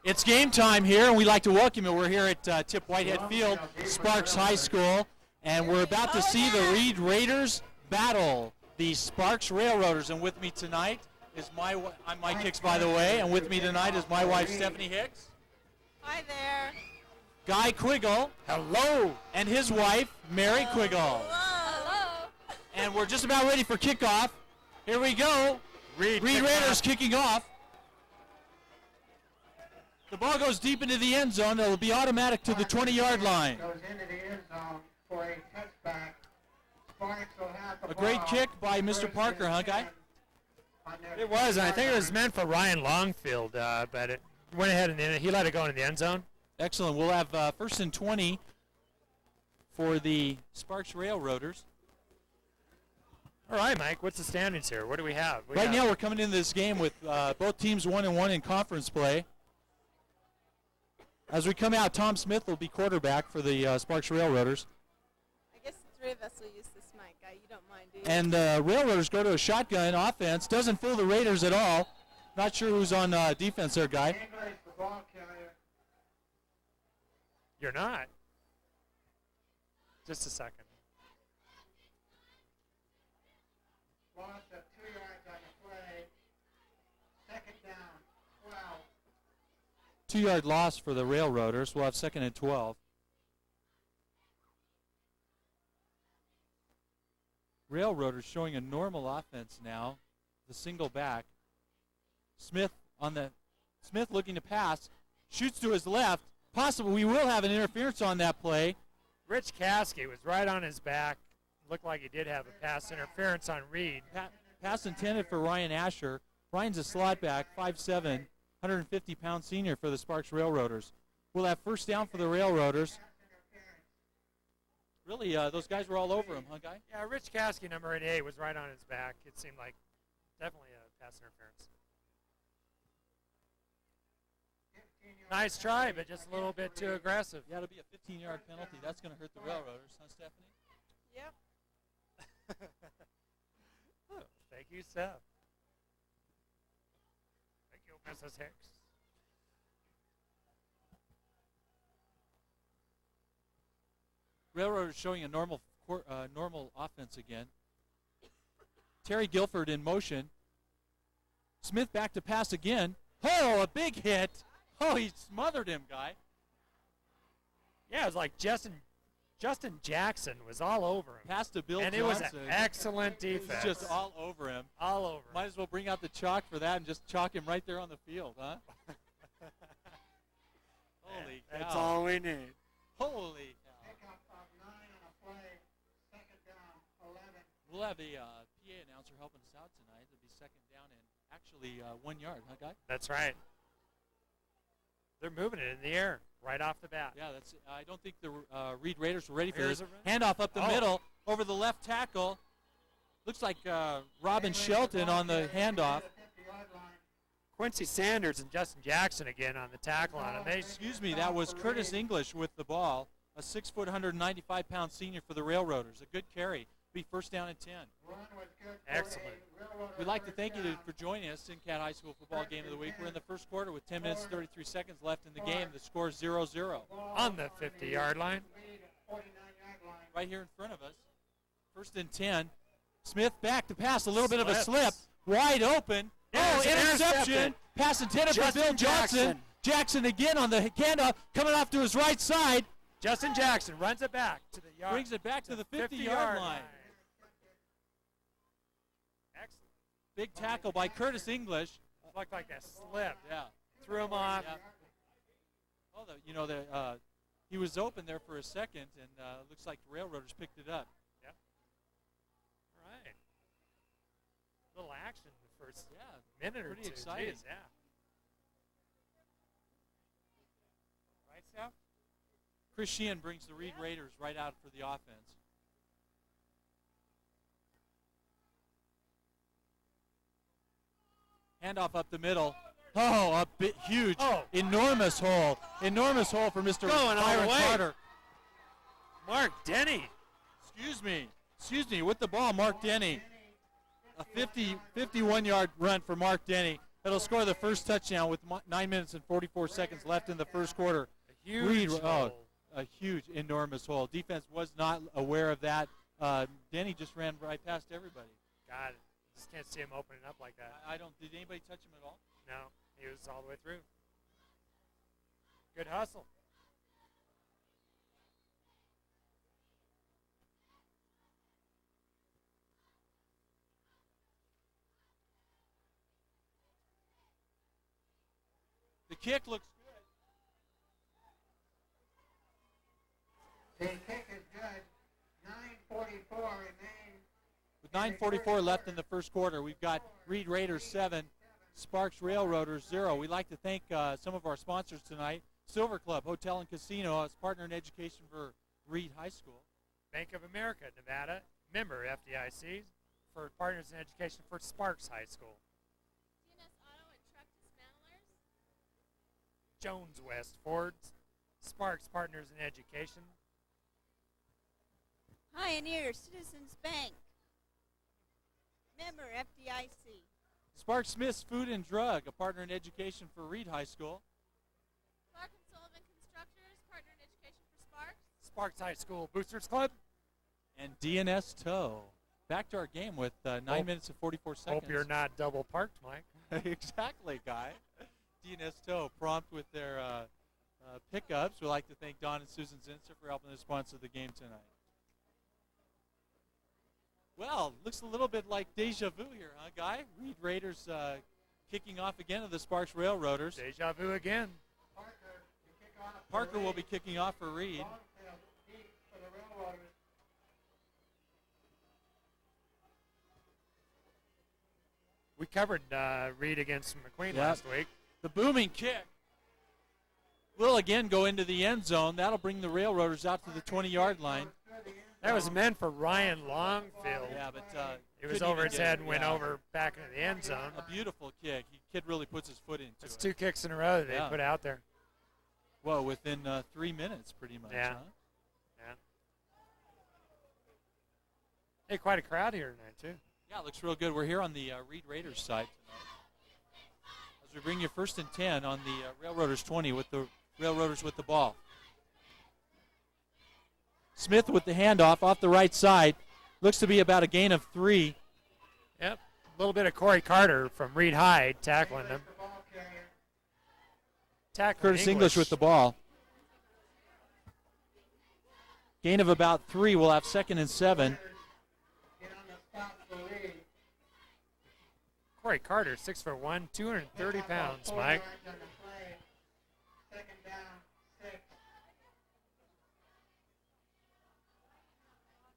It's game time here, and we'd like to welcome you. We're here at Tip Whitehead Field, Sparks High School, and we're about to see the Reed Raiders battle the Sparks Railroaders. And with me tonight is I'm Mike Hicks, by the way, and with me tonight is my wife, Stephanie Hicks. Hi there. Guy Quiggle. Hello. And his wife, Mary Quiggle. Hello. And we're just about ready for kickoff. Here we go. Reed Raiders kicking off. The ball goes deep into the end zone. It'll be automatic to the 20-yard line. Goes into the end zone for a touchback. Sparks will have the A great ball. kick by Mr. Parker, huh, Guy? It was, and I think it was meant for Ryan Longfield, but it went ahead and he let it go into the end zone. Excellent. We'll have first and 20 for the Sparks Railroaders. All right, Mike, what's the standings here? What do we have? Right now we're coming into this game with both teams 1-1 in conference play. As we come out, Tom Smith will be quarterback for the Sparks Railroaders. I guess the three of us will use this mic, Guy. You don't mind, do you? And the Railroaders go to a shotgun offense. Doesn't fool the Raiders at all. Not sure who's on defense there, Guy. English, the ball carrier. You're not. Just a second. Loss of 2 yards on the play. Second down, 12. 2-yard loss for the Railroaders. We'll have second and 12. Railroaders showing a normal offense now. The single back. Smith looking to pass. Shoots to his left. Possible we will have an interference on that play. Rich Caskey was right on his back. Looked like he did have a pass interference on Reed. Pass intended for Ryan Asher. Ryan's a slot back, 5'7", 150-pound senior for the Sparks Railroaders. We'll have first down for the Railroaders. Really, those guys were all over him, huh, Guy? Yeah, Rich Caskey, number 88, was right on his back. It seemed like definitely a pass interference. Nice try, but just a little bit too aggressive. Yeah, it'll be a 15-yard penalty. That's going to hurt the Railroaders, huh, Stephanie? Yep. Oh, thank you, Seth. Thank you, Mrs. Hicks. Railroaders showing a normal offense again. Terry Guilford in motion. Smith back to pass again. Oh, a big hit. Oh, he smothered him, Guy. Yeah, it was like Justin Jackson was all over him. Pass to Bill and Johnson. it was an excellent defense. Just all over him. All over. Might as well bring out the chalk for that and just chalk him right there on the field, huh? Holy cow. That's all we need. Holy cow. Pickup of 9 on a play. Second down, 11. We'll have a PA announcer helping us out tonight. It'll be second down and actually 1 yard, huh, Guy? That's right. They're moving it in the air right off the bat. Yeah, that's. I don't think the Reed Raiders were ready for Here's this. a Handoff up the middle over the left tackle. Looks like Robin Shelton on the handoff. Quincy Sanders and Justin Jackson again on the tackle on him. Excuse me, that was Curtis English with the ball, a 6', 195-pound senior for the Railroaders. A good carry. Be first down and 10. Excellent. We'd like to thank you for joining us in Cat High School Football Game of the Week. We're in the first quarter with 10 minutes and 33 seconds left in the game. The score is 0-0. On the 50-yard line. Right here in front of us. First and 10. Smith back to pass. A little bit of a slip. Wide open. Oh, interception. Pass intended for Bill Johnson. Jackson again on the handoff. Coming off to his right side. Justin Jackson runs it back to the yard. Brings it back to the 50-yard line. Excellent. Big tackle by Curtis English. Looked like a slip. Yeah. Threw him off. Yeah. Oh, he was open there for a second, and looks like the Railroaders picked it up. Yeah. All right. Little action the first minute or two. Pretty exciting. Jeez, yeah. Right, Seth? Chris Sheehan brings the Reed Raiders right out for the offense. Handoff up the middle. Oh, a bit huge, enormous hole. Enormous hole for Mr. Byron Carter. Mark Denny. Excuse me, with the ball, Mark Denny. A 51-yard run for Mark Denny. that'll score the first touchdown with 9 minutes and 44 seconds left in the first quarter. A huge Reed, hole. a huge, enormous hole. Defense was not aware of that. Denny just ran right past everybody. God, just can't see him opening up like that. I don't. Did anybody touch him at all? No, he was all the way through. Good hustle. The kick looks good. The kick is good. 9:44 remain. With 9:44 left in the first quarter, we've got Reed Raiders 7, Sparks Railroaders 0. We'd like to thank some of our sponsors tonight. Silver Club Hotel and Casino as partner in education for Reed High School. Bank of America, Nevada, member FDIC, for partners in education for Sparks High School. CNS Auto and Truck Dismantlers. Jones West Fords, Sparks Partners in Education. Pioneer Citizens Bank. Member FDIC. Sparks Smith's Food and Drug, a partner in education for Reed High School. Clark and Sullivan Constructors, partner in education for Sparks. Sparks High School Boosters Club. And DNS Tow. Back to our game with 9 minutes and 44 seconds. Hope you're not double parked, Mike. Exactly, Guy. DNS Tow, prompt with their pickups. We'd like to thank Don and Susan Zinser for helping us sponsor the game tonight. Well, looks a little bit like deja vu here, huh, Guy? Reed Raiders kicking off again of the Sparks Railroaders. Deja vu again. Parker will be kicking off for Reed. For the Railroaders. We covered Reed against McQueen last week. The booming kick will again go into the end zone. That'll bring the Railroaders out to the 20-yard line. That was meant for Ryan Longfield. Yeah, but it was couldn't over even his get head it. and went Yeah. over back into the end zone. A beautiful kick. Kid really puts his foot into It's it. 2 kicks in a row that they Yeah. put out there. Well, within 3 minutes, pretty much. Yeah. Huh? Yeah. Hey, quite a crowd here tonight, too. Yeah, it looks real good. We're here on the Reed Raiders side tonight. As we bring you 1st and 10 on the Railroaders 20 with the Railroaders with the ball. Smith with the handoff off the right side. Looks to be about a gain of 3. Yep. A little bit of Corey Carter from Reed High tackling him. Tackling Curtis English with the ball. Gain of about 3. We'll have 2nd and 7. Get on the spot for Reed. Corey Carter, 6'1", 230 pounds, Mike. 4 yards on the play. Second down, 6.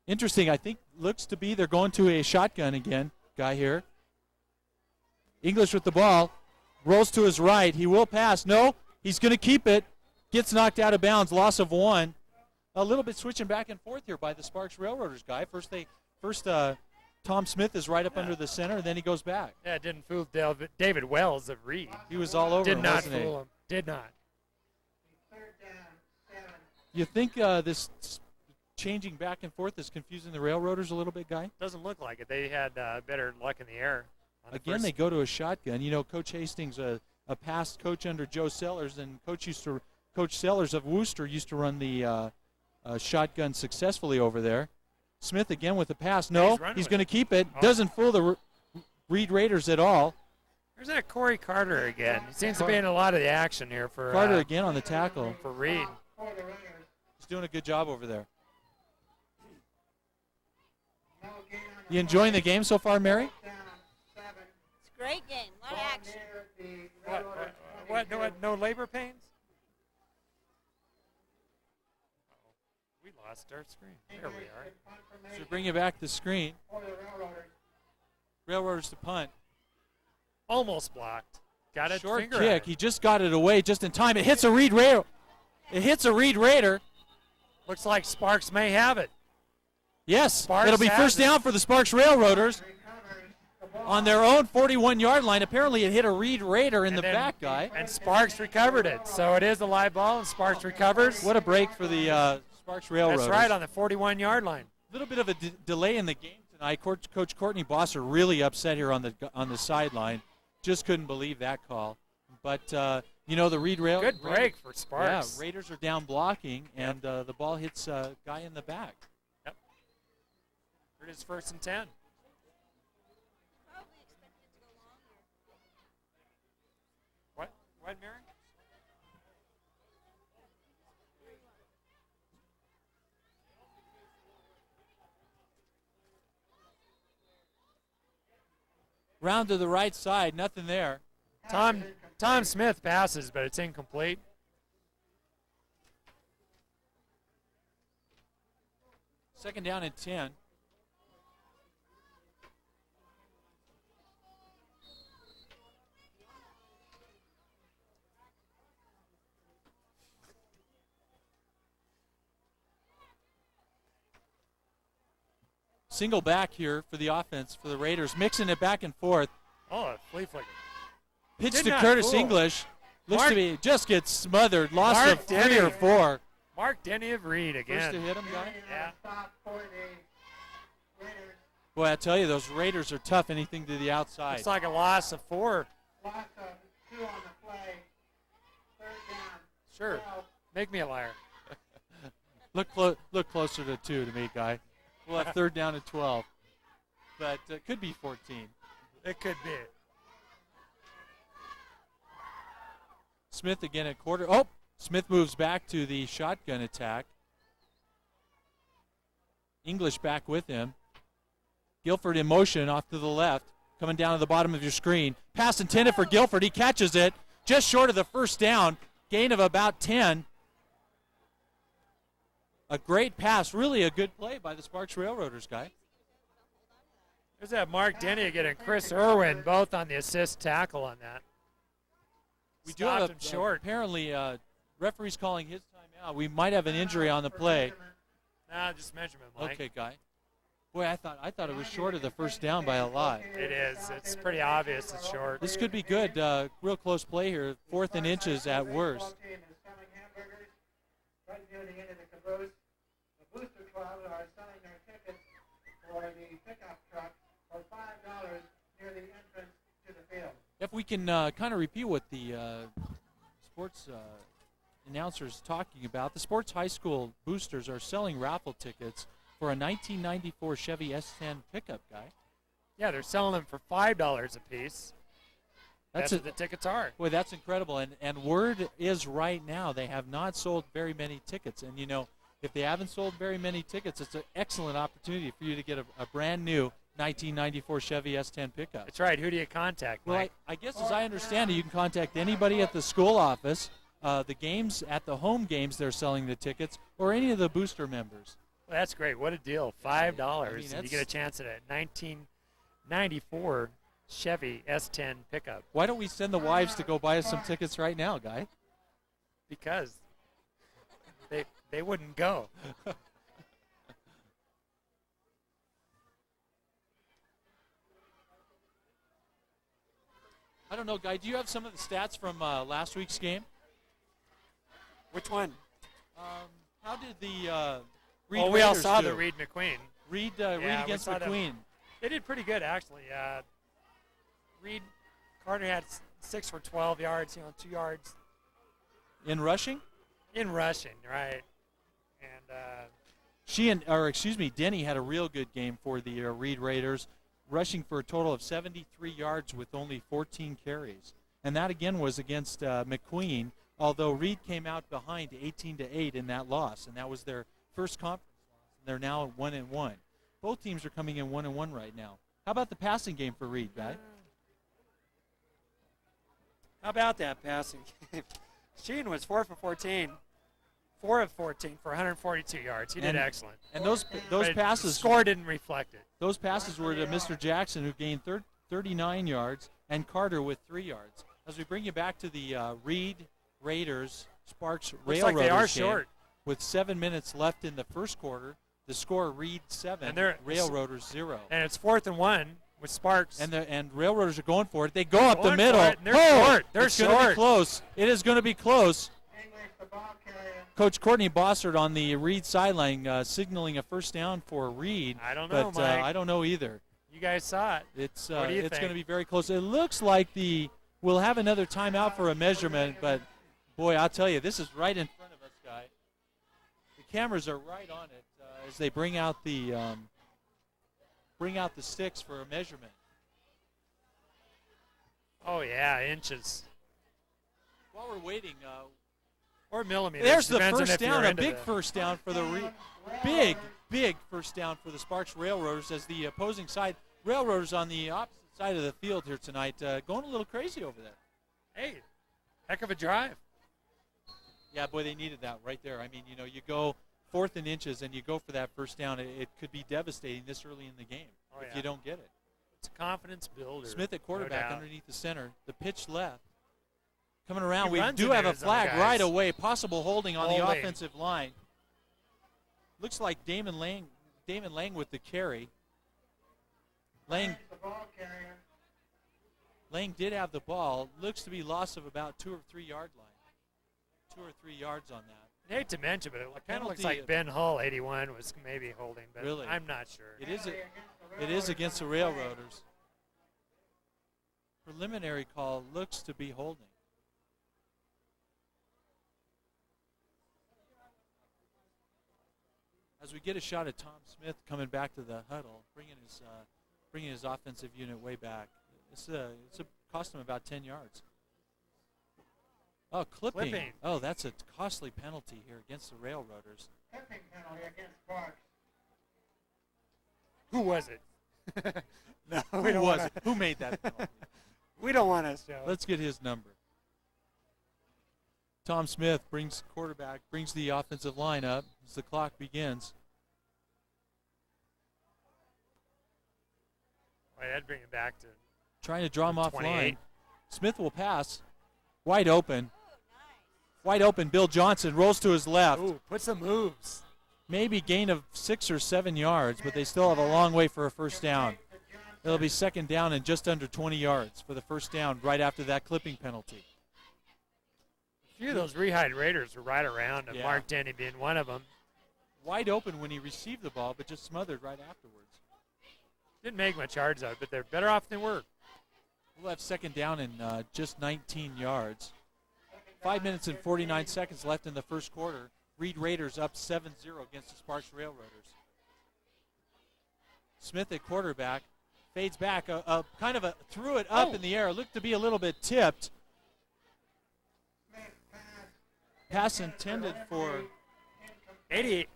Interesting. I think looks to be they're going to a shotgun again. Guy here. English with the ball. Rolls to his right. He will pass. No, he's going to keep it. Gets knocked out of bounds. Loss of 1. A little bit switching back and forth here by the Sparks Railroaders guy. First, Tom Smith is right up under the center, and then he goes back. Yeah, it didn't fool David Wells of Reed. He was all over Did him, not wasn't he? fool him. Did not. Third down, 7. You think this changing back and forth is confusing the Railroaders a little bit, Guy? Doesn't look like it. They had better luck in the air. On the Again, first- they go to a shotgun. You know, Coach Hastings, a past coach under Joe Sellers, and Coach Sellers of Worcester used to run the shotgun successfully over there. Smith again with the pass. No, He's running he's with going to it. keep it. Oh. Doesn't fool the Reed Raiders at all. There's that Corey Carter again. He seems to be in a lot of the action here for Carter again on the tackle. for Reed. For the Raiders. He's doing a good job over there. No gain on the You enjoying the play. game so far, Mary? Down, 7. It's a great game. A lot of Ball action. near the What? Railroaders' What? 22. No labor pains? We lost our screen. There we English are. with punt So formation bring you back the screen. for the Railroaders. Railroaders to punt. Almost blocked. Got it. Short finger on kick. it. He just got it away just in time. It hits a Reed Raider. It hits a Reed Raider. Looks like Sparks may have it. Yes, Sparks it'll be has first it. down for the Sparks Railroaders Recovers the ball. on their own 41-yard line. Apparently, it hit a Reed Raider in And the then- back, Guy. And Sparks recovered it. So it is a live ball, and Sparks recovers. What a break for the Sparks Railroaders. That's right, on the 41-yard line. A little bit of a delay in the game tonight. Coach Courtney Bosser really upset here on the sideline. Just couldn't believe that call. But, the Reed Rail. Good break for Sparks. Yeah, Raiders are down blocking, and the ball hits a guy in the back. Yep. It is 1st and 10. Probably expected it to go longer. What, Mary? Round to the right side, nothing there. Tom Smith passes, but it's incomplete. Second down and 10. Single back here for the offense for the Raiders, mixing it back and forth. Oh, a flea flicker. Pitch Did to not Curtis fool. English. Looks Mark- to be just gets smothered. Loss Mark of 3 Denny. or 4. Mark Denny of Reed First to again. hit him, guy. Yeah. Stop for the Raiders. Boy, I tell you, those Raiders are tough. Anything to the outside. Looks like a loss of 4. Loss of 2 on the play. 3rd down. Sure. 12. Make me a liar. Look closer to 2 to me, guy. We'll have 3rd down and 12, but it could be 14. It could be. Smith again at quarter. Oh, Smith moves back to the shotgun attack. English back with him. Guilford in motion off to the left, coming down to the bottom of your screen. Pass intended for Guilford. He catches it just short of the first down. Gain of about 10. A great pass. Really a good play by the Sparks Railroaders, guy. There's that Mark Denny again and Chris Irwin both on the assist tackle on that. We do have Stopped him short. Apparently, referee's calling his timeout. We might have an injury on the play. Nah, just measurement, Mike. Okay, guy. Boy, I thought it was short of the first down by a lot. It is. It's pretty obvious it's short. This could be good. Real close play here. 4th and inches at worst. Football team is selling hamburgers right near the end of the caboose. The Booster Club are selling their tickets for the pickup truck for $5 near the entrance to the field. If we can kind of repeat what the sports announcers talking about, the sports high school boosters are selling raffle tickets for a 1994 Chevy S10 pickup, guy. Yeah, they're selling them for $5 a piece. That's what the tickets are. Boy, that's incredible. And word is right now they have not sold very many tickets. And, if they haven't sold very many tickets, it's an excellent opportunity for you to get a brand new 1994 Chevy S10 pickup. That's right. Who do you contact, Well, Mike? I guess as I understand it, you can contact anybody at the school office, the games, at the home games they're selling the tickets, or any of the booster members. Well, that's great. What a deal. $5. And you that's- get a chance at a 1994 Chevy S10 pickup. Why don't we send the wives to go buy us some tickets right now, guy? Because they wouldn't go. I don't know, Guy. Do you have some of the stats from last week's game? Which one? How did the Reed Well, we all Raiders saw do? the Reed McQueen. Reed Yeah, we against saw them. McQueen. They did pretty good, actually. Reed Carter had 6 for 12 yards, 2 yards In rushing? in rushing, right? And Denny had a real good game for the Reed Raiders, rushing for a total of 73 yards with only 14 carries. And that again was against McQueen, although Reed came out behind 18-8 in that loss, and that was their first conference loss. And they're now 1-1. Both teams are coming in 1-1 right now. How about the passing game for Reed, Guy? How about that passing game? Sheen was 4 for 14. 4 of 14 for 142 yards. He did excellent. And those But passes, score didn't reflect it. those passes were to Mr. Jackson, who gained 39 yards, and Carter with 3 yards. As we bring you back to the Reed Raiders Sparks Looks Railroaders like they are game, short. with 7 minutes left in the first quarter, the score Reed 7, And they're- Railroaders 0. And it's 4th and 1 with Sparks. And Railroaders are going for it. They go up the Going middle. for it, and they're short. They're it's going to be short. close. It is going to be close. English, the ball carrier. Coach Courtney Bossard on the Reed sideline signaling a first down for Reed. I don't know, but Mike. I don't know either. You guys saw it. It's What do you it's think? going to be very close. It looks like we'll have another timeout for a measurement, but boy, I'll tell you, this is right in front of us, Guy. The cameras are right on it as they bring out the sticks for a measurement. Oh, yeah, inches. While we're waiting, Or millimeters. there's the depends on first if you're down, a into big the- first down for the big first down for the Sparks Railroaders as the opposing side, Railroaders on the opposite side of the field here tonight, going a little crazy over there. Hey, heck of a drive. Yeah, boy, they needed that right there. I mean, you go 4th and inches and you go for that first down. It could be devastating this early in the game Oh, if yeah. you don't get it. It's a confidence builder. Smith at quarterback no doubt. underneath the center. The pitch left. Coming around, He we runs do into have a his own flag guys. right away. Possible holding on the Holding. offensive line. Looks like Damon Lang with the carry. Lang The ball carrier. Lang did have the ball. Looks to be loss of about 2 or 3 yard line. 2 or 3 yards on that. I hate to mention, but it kind of looks penalty- like Ben Hull, 81, was maybe holding, but Really? I'm not sure. It is against the Railroaders. Preliminary call looks to be holding. As we get a shot at Tom Smith coming back to the huddle, bringing his offensive unit way back. It's cost him about 10 yards. Oh, clipping. Oh, that's a costly penalty here against the Railroaders. Tipping penalty against Sparks. Who was it? No, we Who don't was wanna, it? Who made that penalty? We don't want to show. Let's get his number. Tom Smith brings the offensive line up as the clock begins. Boy, that'd bring it back to Trying to draw him off 28. line. Smith will pass. Wide open. Wide open. Bill Johnson rolls to his left. Ooh, put some moves. Maybe gain of 6 or 7 yards, but they still have a long way for a first down. It'll be second down and just under 20 yards for the first down right after that clipping penalty. A few of those Rehide Raiders were right around him, Yeah. Mark Denny being one of them. Wide open when he received the ball, but just smothered right afterwards. Didn't make much yards out, but they're better off than were. We'll have second down and just 19 yards. 5 minutes and 49 seconds left in the first quarter. Reed Raiders up 7-0 against the Sparks Railroaders. Smith at quarterback. Fades back, threw it up in the air. Looked to be a little bit tipped. Pass intended for 88,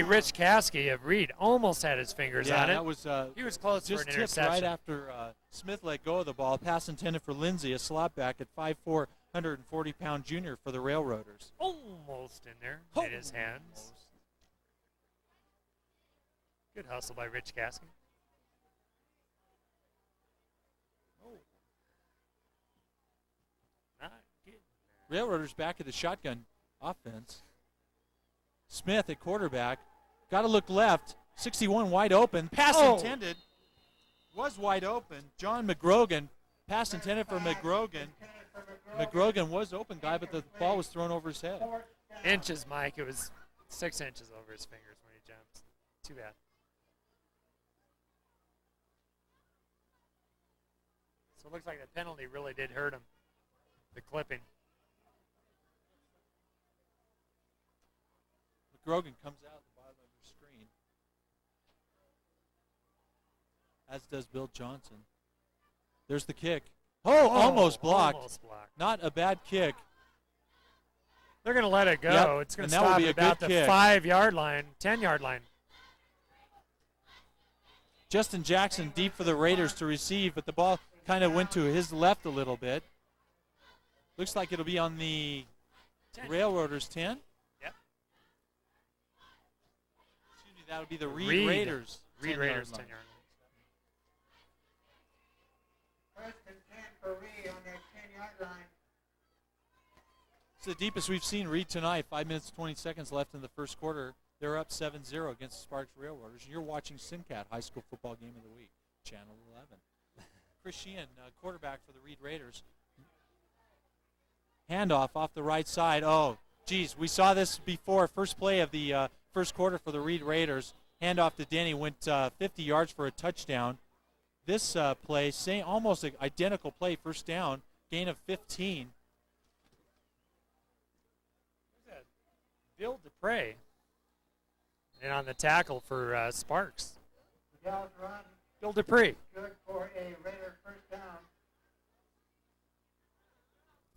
Rich Caskey of Reed almost had his fingers on it. that was He was close just for an tipped interception. right after Smith let go of the ball. Pass intended for Lindsey, a slot back at 5'4", 140-pound junior for the Railroaders. Almost in there in his hands. Almost. Good hustle by Rich Caskey. Not getting there. Railroaders back at the shotgun offense. Smith at quarterback. Got to look left. 61 wide open. Pass intended. Was wide open. John McGrogan. Pass intended for McGrogan. McGrogan was open, guy, but the ball was thrown over his head. Inches, Mike. It was 6 inches over his fingers when he jumped. Too bad. So it looks like the penalty really did hurt him. The clipping. McGrogan comes out at the bottom of your screen, as does Bill Johnson. There's the kick. Oh, almost blocked. Almost blocked. Not a bad kick. They're going to let it go. Yep, It's going and to that will stop be at a about good the kick. 5-yard line, 10-yard line. Justin Jackson deep for the Raiders to receive, but the ball kind of went to his left a little bit. Looks like it'll be on the 10. Railroaders 10. Yep. Excuse me, that'll be the Reed Raiders. Reed 10-yard Raiders, line. 10-yard line. First and 10 for Reed on their 10-yard line. It's the deepest we've seen Reed tonight. 5 minutes, 20 seconds left in the first quarter. They're up 7-0 against the Sparks Railroaders. You're watching SinCat High School Football Game of the Week, Channel 11. Chris Sheehan, quarterback for the Reed Raiders. Handoff off the right side. Oh, geez, we saw this before. First play of the first quarter for the Reed Raiders. Handoff to Denny went 50 yards for a touchdown. this play, almost an identical play, first down, gain of 15. Bill Dupre. And on the tackle for Sparks. Miguel's run Bill Dupree. good for a Raider first down.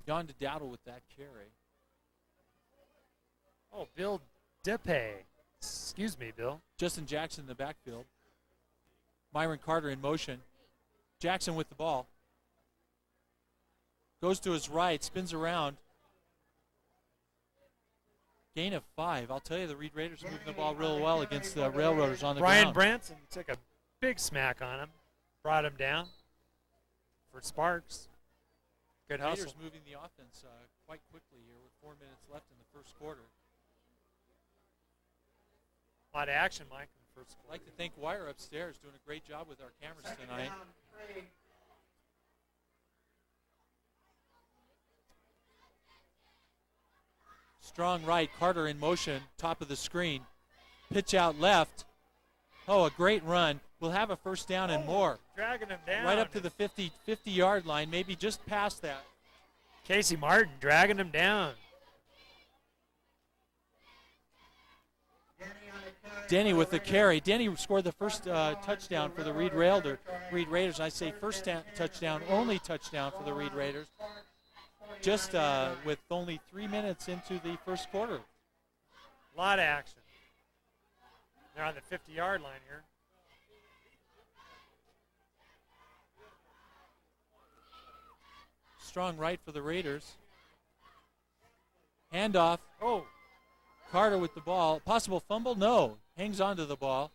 John Dowdle with that carry. Oh, Bill Dupre. Excuse me, Bill. Justin Jackson in the backfield. Myron Carter in motion. Jackson with the ball. Goes to his right, spins around. Gain of 5. I'll tell you, the Reed Raiders are moving the ball real well against the Railroaders on the Brian ground. Branson took a big smack on him. Brought him down for Sparks. Good hustle. Raiders moving the offense quite quickly here with 4 minutes left in the first quarter. A lot of action, Mike, in the first I'd quarter. like to thank Wire upstairs, doing a great job with our cameras Second tonight. down, 3. Strong right, Carter in motion, top of the screen. Pitch out left. Oh, a great run. We'll have a first down and more. Dragging him down. Right up to the 50-yard line, maybe just past that. Casey Martin dragging him down. Denny with the carry. Denny scored the first touchdown for the Reed Raiders. I say first touchdown, only touchdown for the Reed Raiders. Just with only 3 minutes into the first quarter. A lot of action. They're on the 50-yard line here. Strong right for the Raiders. Handoff. Oh, Carter with the ball. Possible fumble? No. Hangs on to the ball.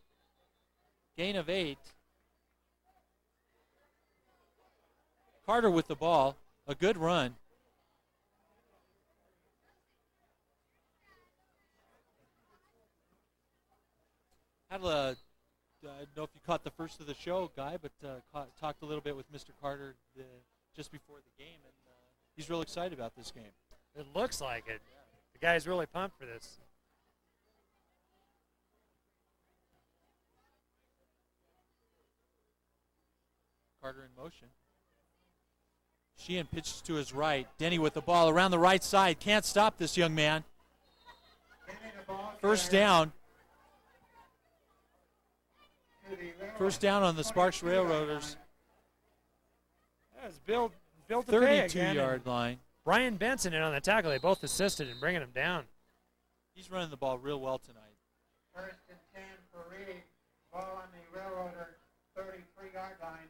Gain of 8. Carter with the ball. A good run. Had a, I don't know if you caught the first of the show, Guy, but talked a little bit with Mr. Carter just before the game, and he's real excited about this game. it looks like it. The guy's really pumped for this. Carter in motion. Sheehan pitches to his right. Denny with the ball around the right side. Can't stop this young man. First down. First down on the Sparks Railroaders. That's Bill Dupre again. 32-yard line. Brian Benson in on the tackle. They both assisted in bringing him down. He's running the ball real well tonight. First and 10 for Reed. Ball on the Railroader 33-yard line.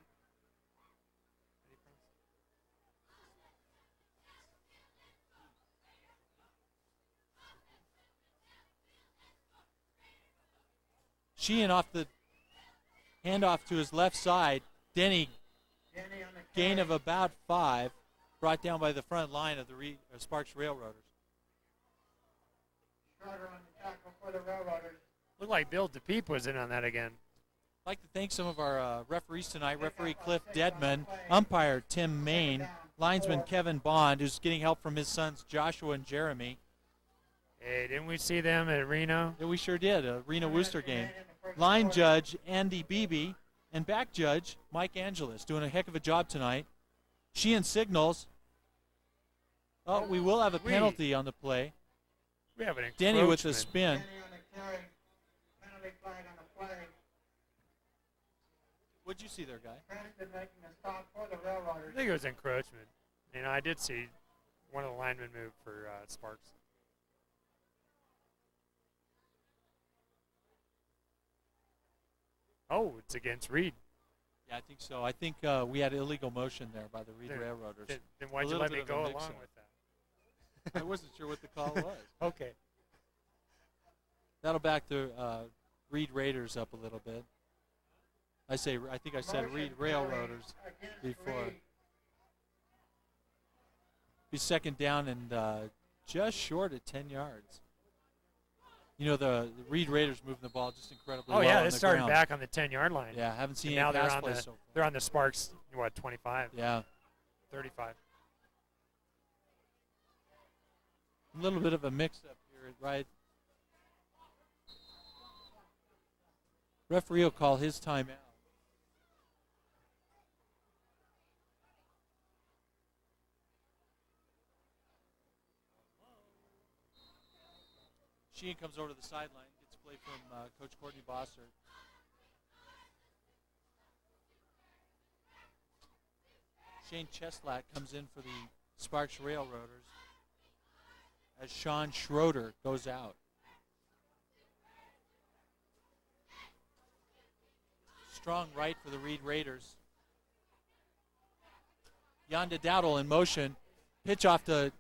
Sheehan off the handoff to his left side. Denny, Denny on the gain carry. of about 5, brought down by the front line of the Sparks Railroaders. Schroeder on the tackle for the Railroaders. Looked like Bill DePeep was in on that again. I'd like to thank some of our referees tonight. Referee Cliff Dedman, umpire Tim Main, linesman Kevin Bond, who's getting help from his sons Joshua and Jeremy. Hey, didn't we see them at Reno? Yeah, we sure did, a Reno Wooster game. Line judge Andy Beebe and back judge Mike Angelis doing a heck of a job tonight. Sheehan signals. Oh, we will have a penalty on the play. We have an Denny with the encroachment. spin. Denny on the carry. Penalty flag on the play. What'd you see there, Guy? Cranston making a stop for the Railroaders. I think it was encroachment. You know, I did see one of the linemen move for Sparks. Oh, it's against Reed. Yeah, I think so. I think we had illegal motion there by the Reed Then- Railroaders. Then why'd you little let bit me of a go mix-up. along with that? I wasn't sure what the call was. Okay. That'll back the Reed Raiders up a little bit. I think I said Motion Reed carry Railroaders against before. Reed. Be second down and just short at 10 yards. You know, the Reed Raiders moving the ball just incredibly Oh well yeah, on they the started ground. back on the 10-yard line. Yeah, haven't seen And now any they're pass on plays the so far. they're on the Sparks 25, Yeah, 35. a little bit of a mix-up here, right? Referee will call his timeout. Sheehan comes over to the sideline, gets a play from Coach Courtney Bossert. Shane Cheslack comes in for the Sparks Railroaders as Sean Schroeder goes out. Strong right for the Reed Raiders. Yonda Dowdle in motion. Pitch off to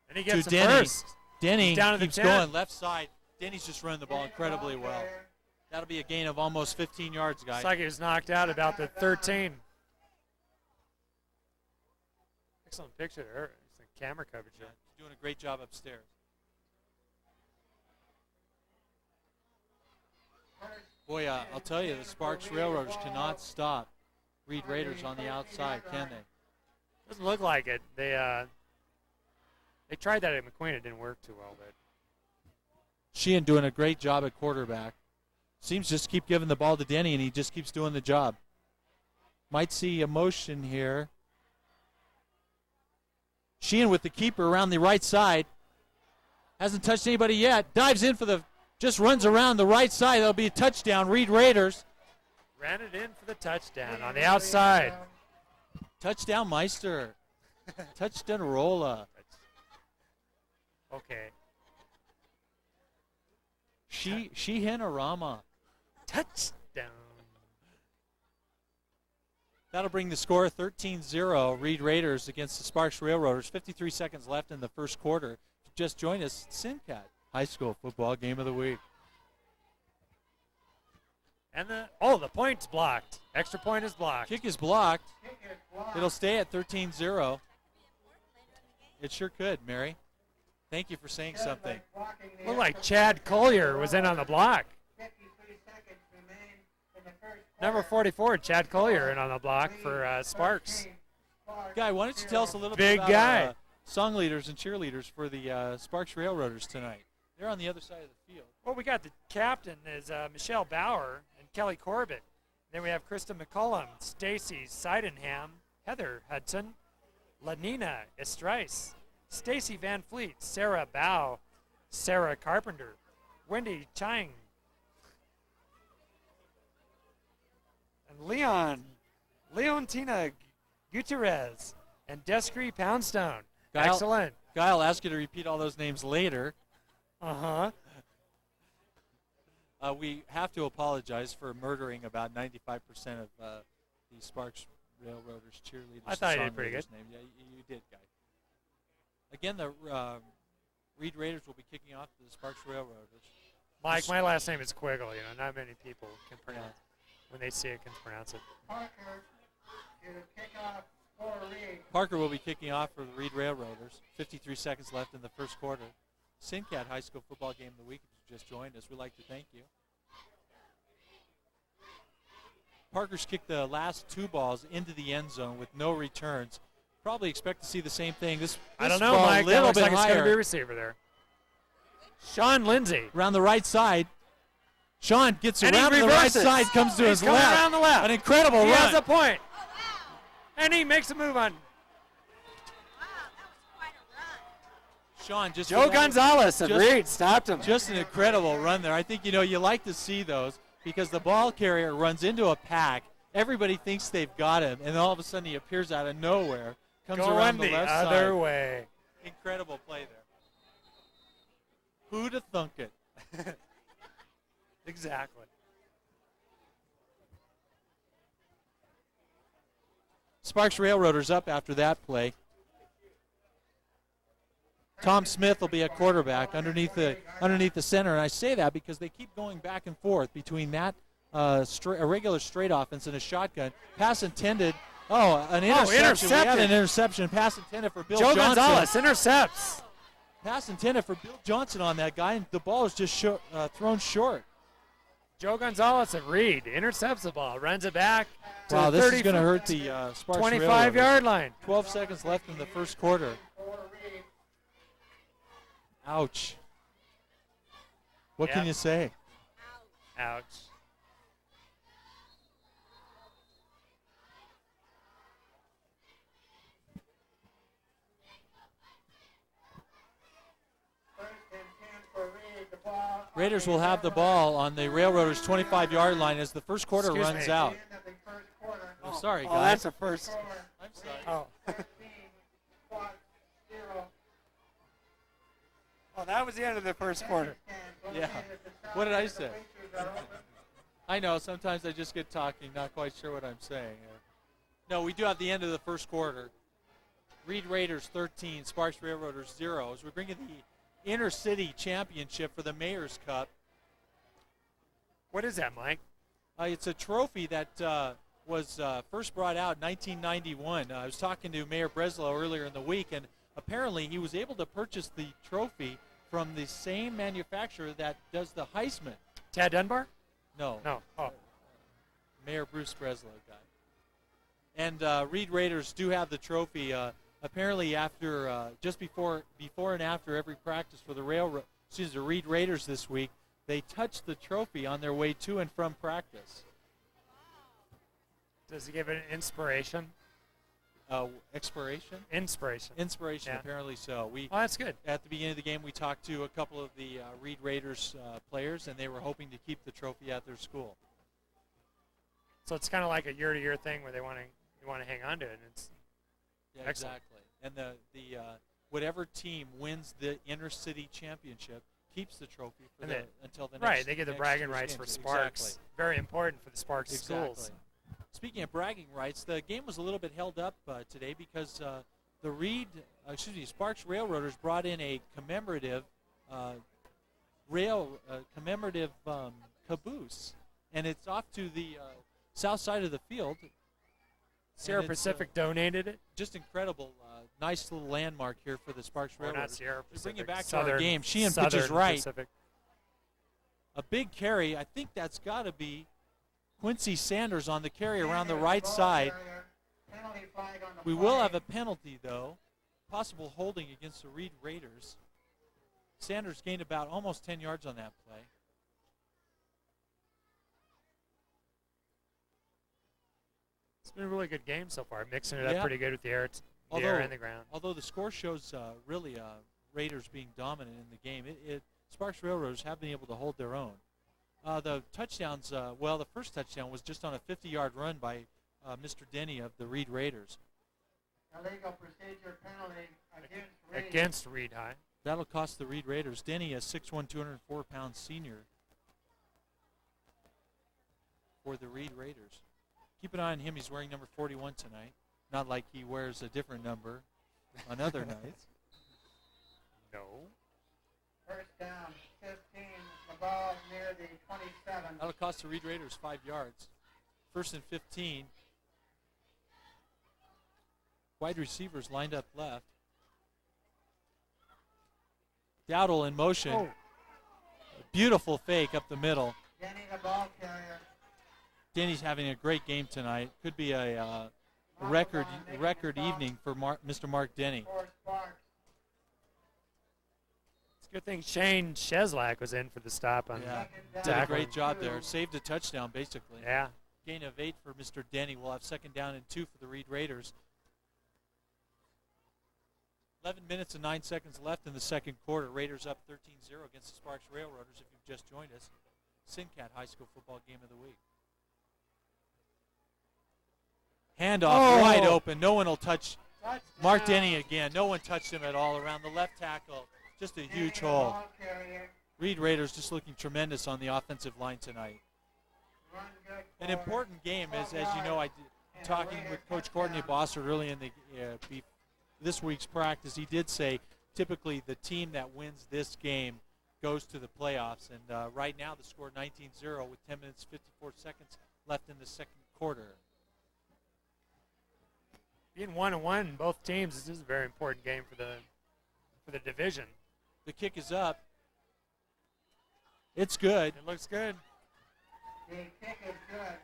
And he gets Denny. it first. Denny He's down to the keeps 10. going left side. Denny's just running the ball incredibly well. That'll be a gain of almost 15 yards, guys. It's like he was knocked out about the 13. Excellent picture there. Excellent camera coverage Yeah, there. he's doing a great job upstairs. Boy, I'll tell you, the Sparks Railroaders cannot stop Reed Raiders on the outside, can they? Doesn't look like it. They tried that at McQueen. It didn't work too well, but Sheehan doing a great job at quarterback. Seems just keep giving the ball to Denny, and he just keeps doing the job. Might see a motion here. Sheehan with the keeper around the right side. Hasn't touched anybody yet. Dives in for just runs around the right side. That'll be a touchdown, Reed Raiders. ran it in for the touchdown on the outside. Touchdown Meister. Touchdown Rolla. Okay. Sheehan Arama. Touchdown. That'll bring the score 13-0. Reed Raiders against the Sparks Railroaders. 53 seconds left in the first quarter. Just joined us, Simcat High School Football Game of the Week. And the point's blocked. Extra point is blocked. Kick is blocked. It'll stay at 13-0. It sure could, Mary. Thank you for saying something. Looked like Chad Collier was in on the block. Number 44, Chad Collier, in on the block for Sparks. Guy, why don't you tell us a little Big bit about guy. song leaders and cheerleaders for the Sparks Railroaders tonight? They're on the other side of the field. Well, we got the captain is Michelle Bauer and Kelly Corbett. Then we have Krista McCullum, Stacy Sydenham, Heather Hudson, Lanina Estrice, Stacy Van Fleet, Sarah Bao, Sarah Carpenter, Wendy Chang, and Leontina Gutierrez, and Descree Poundstone. Excellent. Guy, I'll ask you to repeat all those names later. Uh-huh. We have to apologize for murdering about 95% of the Sparks Railroaders cheerleaders. I thought you and did pretty song good. leaders' names. Yeah, you did, Guy. Again, the Reed Raiders will be kicking off the Sparks Railroaders. Mike, my last name is Quiggle. You know, not many people can pronounce when they see it can pronounce it. Parker to kick off for Reed. Parker will be kicking off for the Reed Railroaders. 53 seconds left in the first quarter. Simcat High School Football Game of the Week. If you just joined us, we'd like to thank you. Parker's kicked the last two balls into the end zone with no returns. Probably expect to see the same thing. This I don't know, ball Mike. A That little looks bit like it's going to be a higher. receiver there. Sean Lindsay. Around the right side. Sean gets And he around to the right reverses. side, comes to He's his coming left. around the left. An incredible He run. has a point. And he makes a move on Sean just Joe Gonzalez of just- Reed stopped him. Just an incredible run there. I think, you like to see those because the ball carrier runs into a pack. Everybody thinks they've got him, and all of a sudden he appears out of nowhere, comes going around the the left other side. way. Incredible play there. Who'd have thunk it? Exactly. Sparks Railroaders up after that play. Tom Smith will be a quarterback underneath the center, and I say that because they keep going back and forth between that a regular straight offense and a shotgun. Pass intended. An interception. We intercepted. had an interception. Pass intended for Bill Joe Johnson. Gonzalez intercepts. Pass intended for Bill Johnson on that guy, and the ball is just thrown short. Joe Gonzalez of Reed intercepts the ball, runs it back to Wow, the this 30 is going to hurt the Sparks 25-yard line. 12 seconds left in the first quarter. Ouch. What can Yeah. you say? Ouch. First and 10 for Reed. The ball Raiders will have the ball on the Railroaders' 25-yard line as the first quarter Excuse runs me. out. End of the first quarter. I'm sorry, Oh, guys. that's a first. I'm sorry. Oh. 13, Sparks 0. Oh, that was the end of the first quarter. Yeah. What did I say? I know, sometimes I just get talking, not quite sure what I'm saying. No, we do have the end of the first quarter. Reed Raiders 13, Sparks Railroaders 0. As we're bringing the Inter-City Championship for the Mayor's Cup. What is that, Mike? It's a trophy that was first brought out in 1991. I was talking to Mayor Breslow earlier in the week, and apparently he was able to purchase the trophy from the same manufacturer that does the Heisman. Tad Dunbar? No. No. Oh. Mayor Bruce Breslow guy. And Reed Raiders do have the trophy. Apparently, after just before and after every practice for the Reed Raiders this week, they touched the trophy on their way to and from practice. Does it give it an inspiration? Expiration? Inspiration. Inspiration, Yeah. apparently so. Oh, that's good. At the beginning of the game, we talked to a couple of the Reed Raiders players, and they were hoping to keep the trophy at their school. So it's kind of like a year-to-year thing where you want to hang on to it. And it's Yeah, excellent. exactly. And the whatever team wins the Inter-City Championship keeps the trophy for until the next. Right, they get the next bragging year's rights for games. Sparks. Exactly. Very important for the Sparks Exactly. schools. Speaking of bragging rights, the game was a little bit held up today because the Sparks Railroaders brought in a commemorative caboose, and it's off to the south side of the field. Sierra And it's, Pacific donated it. Just incredible, nice little landmark here for the Sparks Or not Railroaders. Sierra To Pacific. bring it back Southern, to our game, Sheehan Southern pitches right. Pacific. A big carry. I think that's got to be Quincy Sanders on the carry around the right side. We will have a penalty, though. Possible holding against the Reed Raiders. Sanders gained about almost 10 yards on that play. It's been a really good game so far, mixing it up Yeah. pretty good with the air and the ground. Although the score shows really Raiders being dominant in the game, Sparks Railroaders have been able to hold their own. The touchdowns, the first touchdown was just on a 50-yard run by Mr. Denny of the Reed Raiders. Illegal procedure penalty against Reed. Against Reed High. That'll cost the Reed Raiders. Denny, a 6'1", 204-pound senior for the Reed Raiders. Keep an eye on him. He's wearing number 41 tonight. Not like he wears a different number on other nights. No. First down, 15, the ball near the 27. That'll cost the Reed Raiders 5 yards. First and 15. Wide receivers lined up left. Dowdle in motion. Oh. Beautiful fake up the middle. Denny, the ball carrier. Denny's having a great game tonight. Could be a record evening for Mr. Mark Denny. For Sparks. It's a good thing Shane Sheslak was in for the stop on Yeah, did a tackle. great job there. Saved a touchdown, basically. Yeah. Gain of 8 for Mr. Denny. We'll have second down and 2 for the Reed Raiders. 11 minutes and 9 seconds left in the second quarter. Raiders up 13-0 against the Sparks Railroaders. If you've just joined us, Sincat High School football game of the week. Handoff wide open. No one will touch Touchdown. Mark Denny again. No one touched him at all around the left tackle. Just a Denny, huge the hole. ball carrier. Reed Raiders just looking tremendous on the offensive line tonight. Run good An for important game, as you know, I did, talking with Coach Courtney Bossert early in the this week's practice. He did say typically the team that wins this game goes to the playoffs. And right now the score 19-0 with 10 minutes 54 seconds left in the second quarter. Being 1-1 in both teams, this is a very important game for the division. The kick is up. It's good. It looks good. The kick is good.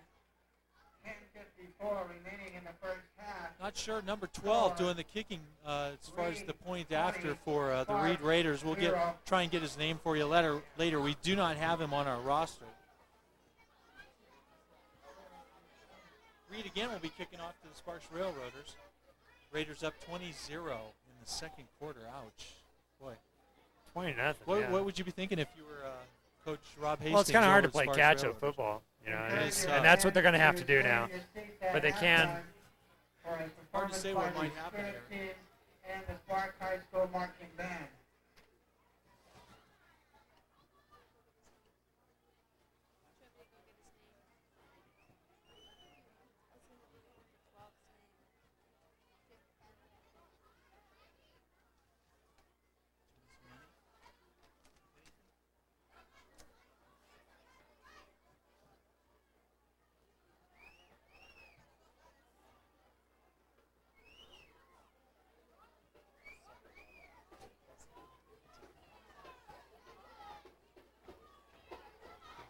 10:54 remaining in the first half. Not sure number 12 doing the kicking as far as the point after for the Reed Raiders. We'll try and get his name for you later. We do not have him on our roster. Reed again will be kicking off to the Sparks Railroaders. Raiders up 20-0 in the second quarter. Ouch. Boy. 20-0. What would you be thinking if you were Coach Rob Hastings. Well, it's kind of hard to over play Sparks catch-up Railroaders. football, you know, It is tough. and that's what they're going to have to do now. But they can. Hard to say what might happen there. And the Sparks High School marching band.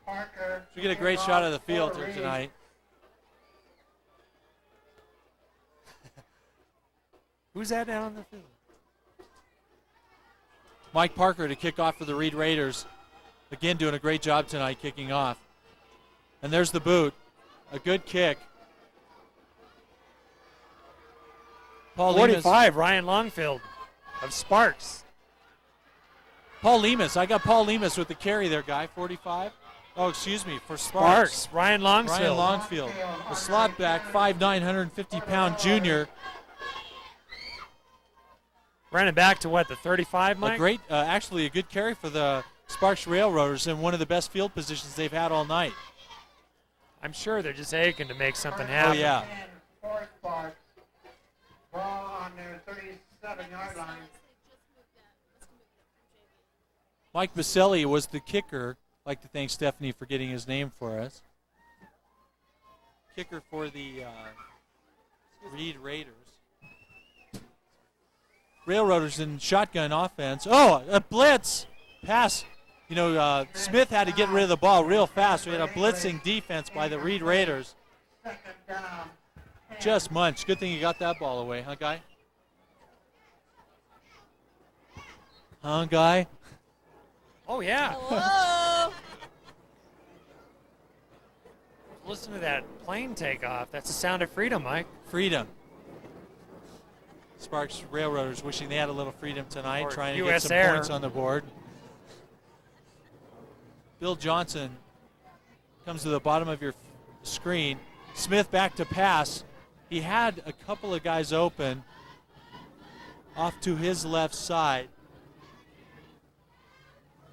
Parker. We get a great shot of the field here tonight. Who's that down on the field? Mike Parker to kick off for the Reed Raiders. Again, doing a great job tonight kicking off. And there's the boot. A good kick. Paul Lemus. 45, Ryan Longfield of Sparks. Paul Lemus. I got Paul Lemus with the carry there, guy. 45. Oh, excuse me, for Sparks. Sparks, Ryan Longfield. Ryan Longfield. The slot back, 5'9", 150-pound junior. Running back to what, the 35, Mike? A great, actually a good carry for the Sparks Railroaders and one of the best field positions they've had all night. I'm sure they're just aching to make something happen. Oh, yeah. For Sparks. Ball on their 37-yard line. Mike Baselli was the kicker. I'd like to thank Stephanie for getting his name for us. Kicker for the Reed Raiders. Railroaders in shotgun offense. Oh, a blitz pass. You know, Smith had to get rid of the ball real fast. We had a blitzing defense by the Reed Raiders. Second down. Just munched. Good thing you got that ball away, huh, Guy? Huh, Guy? Oh, yeah. Whoa! Listen to that plane take off. That's the sound of freedom, Mike. Freedom. Sparks Railroaders wishing they had a little freedom tonight, Or trying to US get some Air. points on the board. Bill Johnson comes to the bottom of your screen. Smith back to pass. He had a couple of guys open off to his left side.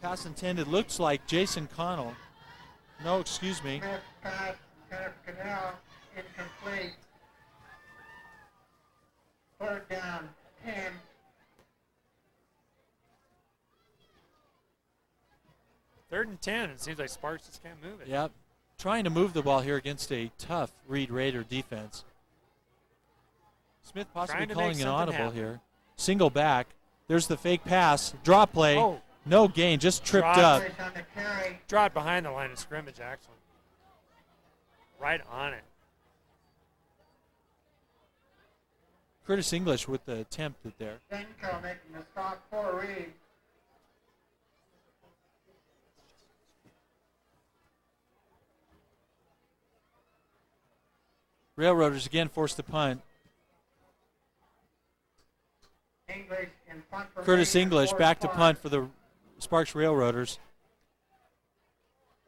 Pass intended looks like Jason Connell. No, excuse me. Smith pass, Kenneth Cannell, incomplete. Third down, 10. Third and 10. It seems like Sparks just can't move it. Yep. Trying to move the ball here against a tough Reed Raider defense. Smith possibly Trying to calling make an something audible happen. here. Single back. There's the fake pass. Draw play. Oh. No gain. Just tripped Dropped. up. Place on the carry. Dropped behind the line of scrimmage, actually. Right on it. Curtis English with the attempt at there. Denko making the stop for Reed. Railroaders again forced to punt. English in punt Curtis formation English for back to Sparks. punt for the Sparks Railroaders.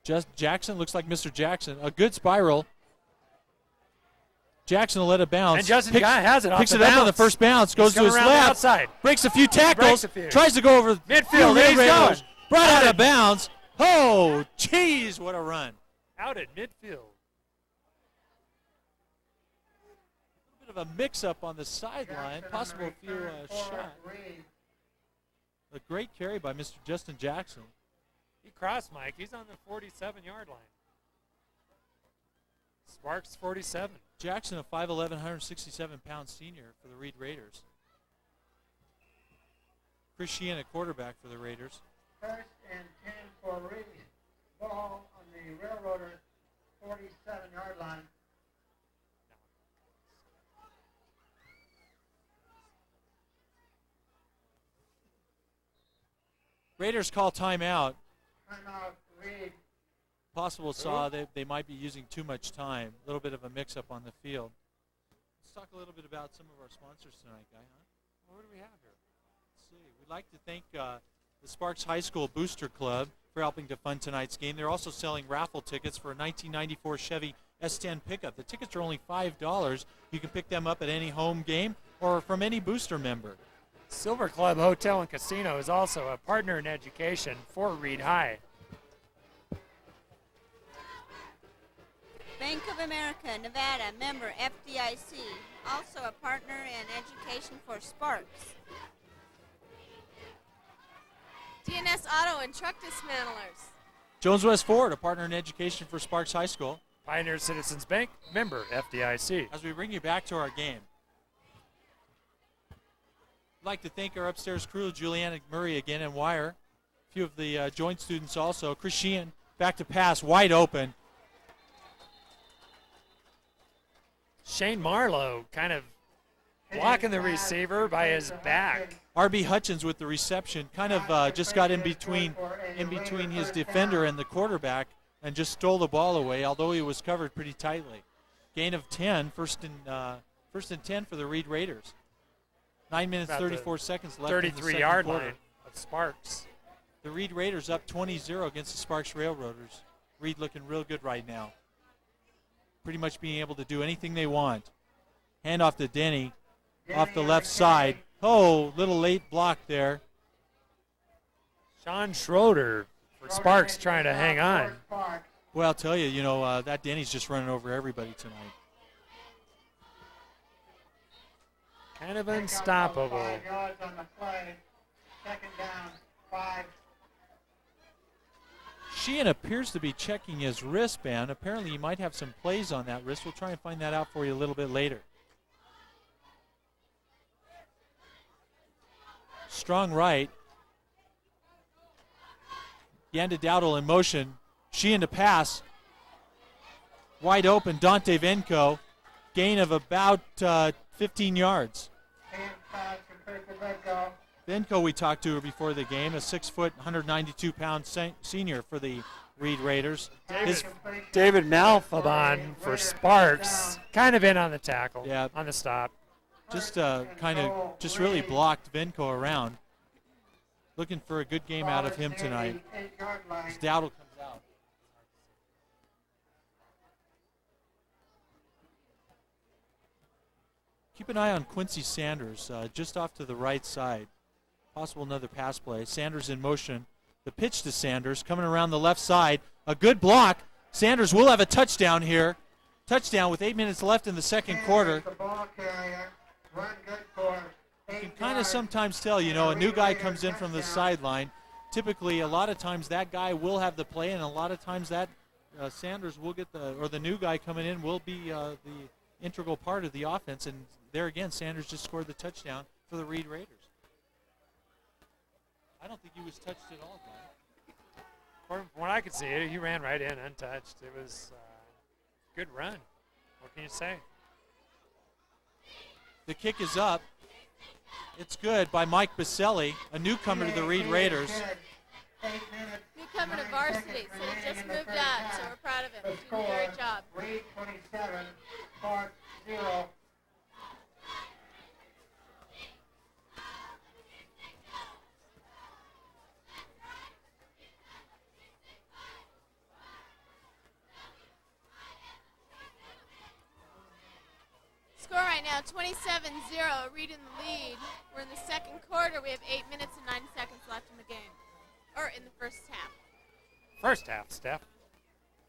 Just Jackson looks like Mr. Jackson. A good spiral. Jackson will let it bounce. And Justin Guy has it off Picks the it up on the bounce. first bounce. Goes He's to coming his around the left. outside. Breaks a few tackles. Breaks a few. Tries to go over Midfield, Reed he's Raiders. going. Brought out Out of bounds. Oh, jeez, what a run. Out at midfield. A bit of a mix-up on the sideline. Jackson Possible on the few return for shot. Reed. A great carry by Mr. Justin Jackson. He crossed Mike. He's on the 47-yard line. Sparks 47. Jackson, a 5'11", 167-pound senior for the Reed Raiders. Chris Sheehan, a quarterback for the Raiders. First and 10 for Reed. Ball on the Railroaders' 47-yard line. Raiders call timeout. Timeout, Reed. Possible saw that they might be using too much time. A little bit of a mix-up on the field. Let's talk a little bit about some of our sponsors tonight, Guy, huh? What do we have here? Let's see. We'd like to thank the Sparks High School Booster Club for for helping to fund tonight's game. They're also selling raffle tickets for a 1994 Chevy S10 pickup. The tickets are only $5. You can pick them up at any home game or from any booster member. Silver Club Hotel and Casino is also a partner in education for Reed High. Bank of America, Nevada, member FDIC, also a partner in education for Sparks. DNS Auto and Truck Dismantlers. Jones West Ford, a partner in education for Sparks High School. Pioneer Citizens Bank, member FDIC. As we bring you back to our game, I'd like to thank our upstairs crew, Juliana Murray again and Wire. A few of the joint students also. Chris Sheehan back to pass, wide open. Shane Marlowe kind of blocking the receiver by his back. R.B. Hutchins with the reception, kind of just got in between his defender and the quarterback and just stole the ball away, although he was covered pretty tightly. Gain of 10, first and 10 for the Reed Raiders. 9 minutes, About 34 seconds left in the second 33-yard quarter. line of Sparks. The Reed Raiders up 20-0 against the Sparks Railroaders. Reed looking real good right now. Pretty much being able to do anything they want. Hand off to Denny off the left side. Oh, little late block there. Sean Schroeder for Sparks trying to hang on. Well, I'll tell you, that Denny's just running over everybody tonight. Kind of unstoppable. 5 yards on the play. Second down, 5. Sheehan appears to be checking his wristband. Apparently, he might have some plays on that wrist. We'll try and find that out for you a little bit later. Strong right. Yanda Dowdle in motion. Sheehan to pass. Wide open, Dante Venko. Gain of about 15 yards. Venko we talked to her before the game, a 6 foot, 192-pound senior for the Reed Raiders. David Malfabon for Sparks, kind of in on the tackle, Yeah. on the stop. Just really blocked Venko around. Looking for a good game out of him tonight. As Dowdle comes out. Keep an eye on Quincy Sanders, just off to the right side. Possible another pass play. Sanders in motion. The pitch to Sanders coming around the left side. A good block. Sanders will have a touchdown here. Touchdown with 8 minutes left in the second quarter. You can kind of sometimes tell, a new guy comes in from the sideline. Typically, a lot of times that guy will have the play, and a lot of times that Sanders will get the new guy coming in will be the integral part of the offense. And there again, Sanders just scored the touchdown for the Reed Raiders. I don't think he was touched at all, guy. From what I could see, he ran right in untouched. It was a good run. What can you say? The kick is up. It's good by Mike Baselli, a newcomer to the Reed Raiders. Newcomer to Varsity, so he just moved up, so we're proud of him. He's doing a great job. Reed 27, Sparks 0. Score right now, 27-0, Reed in the lead. We're in the second quarter. We have 8 minutes and 9 seconds left in the game. Or in the first half. First half, Steph.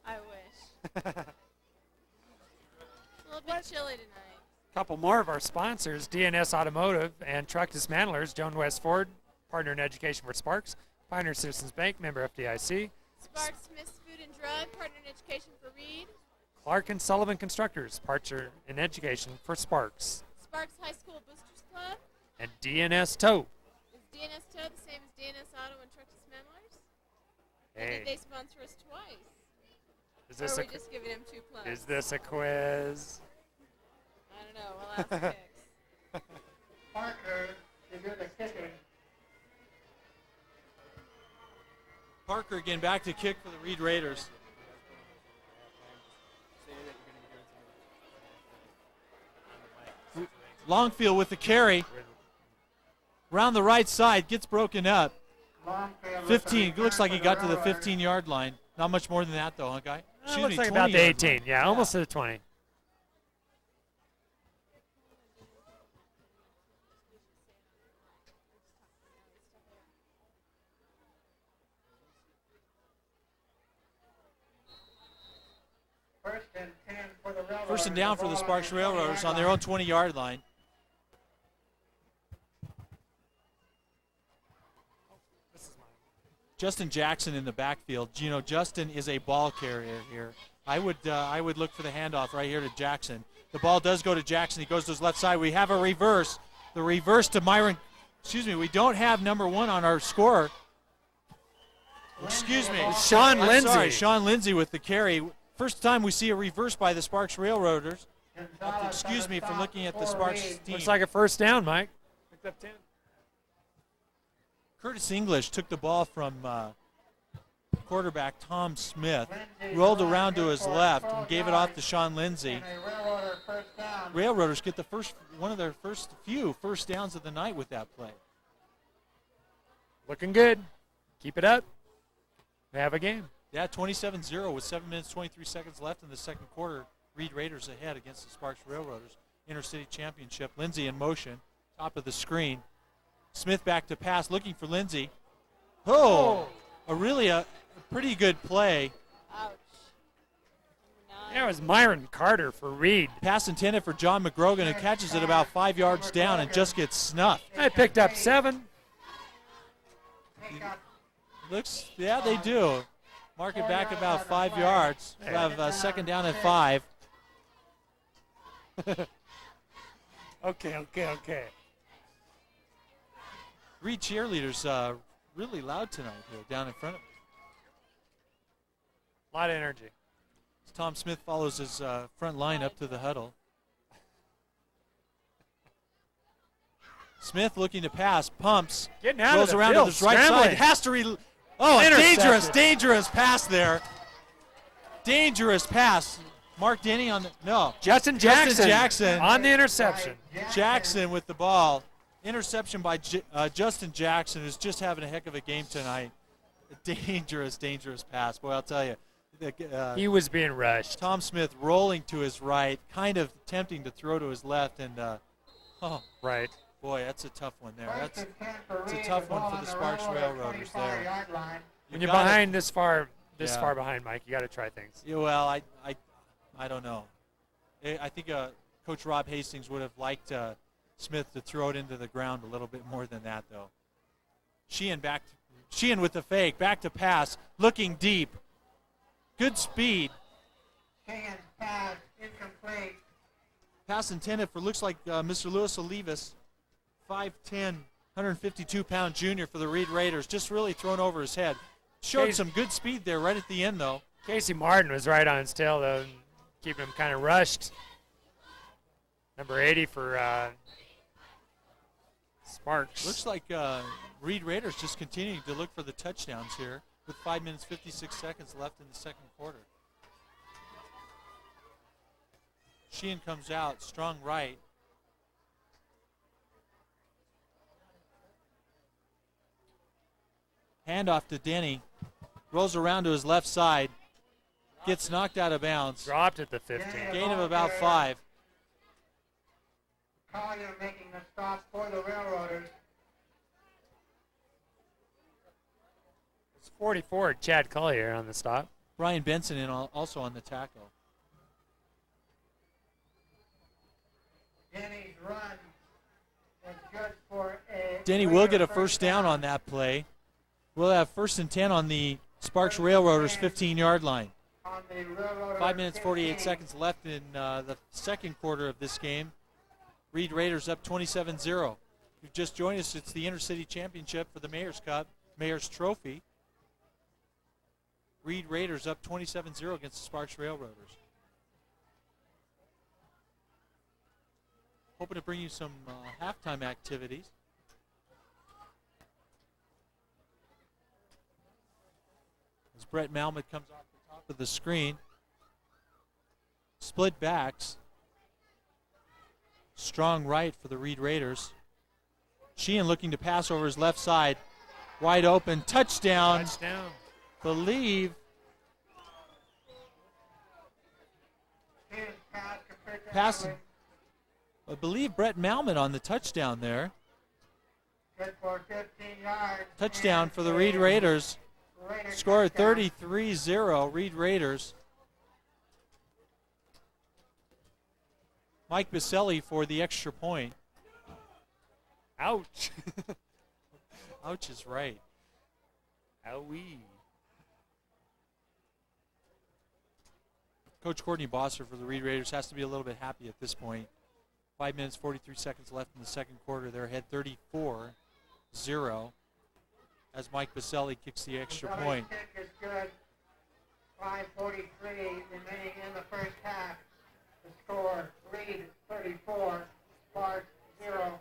I wish. It's a little bit chilly tonight. Couple more of our sponsors, DNS Automotive and Truck Dismantlers, Joan West Ford, partner in education for Sparks, Pioneer Citizens Bank, member FDIC, Sparks Smith's Food and Drug, partner in education for Reed. Clark and Sullivan Constructors, partner in education for Sparks, Sparks High School Boosters Club. and DNS Tow. Is DNS Tow the same as DNS Auto and Truck Dismantlers? Or Hey, did they sponsor us twice? is Or this are a we just giving them 2 plus? is this a quiz? I don't know. We'll ask Hicks. Parker to do the kicking. Parker again back to kick for the Reed Raiders. Longfield with the carry. Around the right side, gets broken up. Long field. 15. Looks like he got to the 15-yard line. Not much more than that, though, huh, guy? It looks like about the 20-yard 18. line. Yeah, almost to the 20. First and 10 for the Railroaders. First and down for the Sparks Railroaders on their own 20-yard line. Justin Jackson in the backfield. You know, Justin is a ball carrier here. I would look for the handoff right here to Jackson. The ball does go to Jackson. He goes to his left side. We have a reverse. The reverse to Myron. Excuse me. We don't have number 1 on our scorer. Excuse me. Sean I'm Lindsay. sorry, Sean Lindsay with the carry. First time we see a reverse by the Sparks Railroaders. Excuse me for looking at the Sparks team. Looks like a first down, Mike. Picked up 10. Curtis English took the ball from quarterback Tom Smith, rolled around to his left, and gave it off to Sean Lindsay. Railroaders get one of their first few first downs of the night with that play. Looking good. Keep it up. We have a game. Yeah, 27-0 with 7 minutes, 23 seconds left in the second quarter. Reed Raiders ahead against the Sparks Railroaders. Intercity Championship. Lindsay in motion. Top of the screen. Smith back to pass, looking for Lindsay. Oh, a pretty good play. Ouch. That was Myron Carter for Reed. Pass intended for John McGrogan, who catches it about 5 yards down and just gets snuffed. I picked up 7. Yeah, they do. Mark it back about 5 yards. We'll have second down at 5. Okay. Reed cheerleaders really loud tonight here down in front of me. A lot of energy. Tom Smith follows his front line up to the huddle. Smith looking to pass, pumps, Getting out goes of the around field, to his right scrambling. side, has to a Intercepted. dangerous pass there. Dangerous pass. Mark Denny on the, no. Justin Jackson on the interception. Jackson with the ball. Interception by Justin Jackson, who's just having a heck of a game tonight. A dangerous pass. Boy, I'll tell you. He was being rushed. Tom Smith rolling to his right, kind of attempting to throw to his left, and Right. boy, that's a tough one there. That's a tough one for the Sparks Railroaders there. When you're behind this far behind, Mike, you got to try things. Yeah, well, I don't know. I think Coach Rob Hastings would have liked Smith to throw it into the ground a little bit more than that, though. Sheehan with the fake, back to pass, looking deep. Good speed. Sheehan's pass incomplete. Pass intended for looks like Mr. Louis Olivas, 5'10", 152-pound junior for the Reed Raiders, just really thrown over his head. Showed some good speed there right at the end, though. Casey Martin was right on his tail, though, and keeping him kind of rushed. Number 80 for Sparks. Looks like Reed Raiders just continuing to look for the touchdowns here with 5 minutes, 56 seconds left in the second quarter. Sheehan comes out, strong right. Handoff to Denny. Rolls around to his left side. Gets knocked out of bounds. Dropped at the 15. Gain of about 5. Collier making the stop for the Railroaders. It's 44, Chad Collier on the stop. Brian Benson in also on the tackle. Denny's run was good for a... Denny will get a first down on that play. We'll have first and 10 on the Sparks Railroaders 15-yard line. On the Railroaders 5 minutes, 48 15. seconds left in the second quarter of this game. Reed Raiders up 27-0. You've just joined us. It's the Intercity Championship for the Mayor's Cup, Mayor's Trophy. Reed Raiders up 27-0 against the Sparks Railroaders. Hoping to bring you some halftime activities. As Brett Malmut comes off the top of the screen. Split backs. Strong right for the Reed Raiders. Sheehan looking to pass over his left side. Wide open. Touchdown. Touchdown. Believe. Pass. I believe Brett Malman on the touchdown there. Good for 15 yards. Touchdown for the Reed Raiders. Score 33-0, Reed Raiders. Mike Baselli for the extra point. Ouch. Ouch is right. Owie. Coach Courtney Bosser for the Reed Raiders has to be a little bit happy at this point. 5 minutes, 43 seconds left in the second quarter. They're ahead 34-0 as Mike Baselli kicks the extra point. Kick is good. 5:43 remaining in the first half. The score, Reed 34, Sparks 0.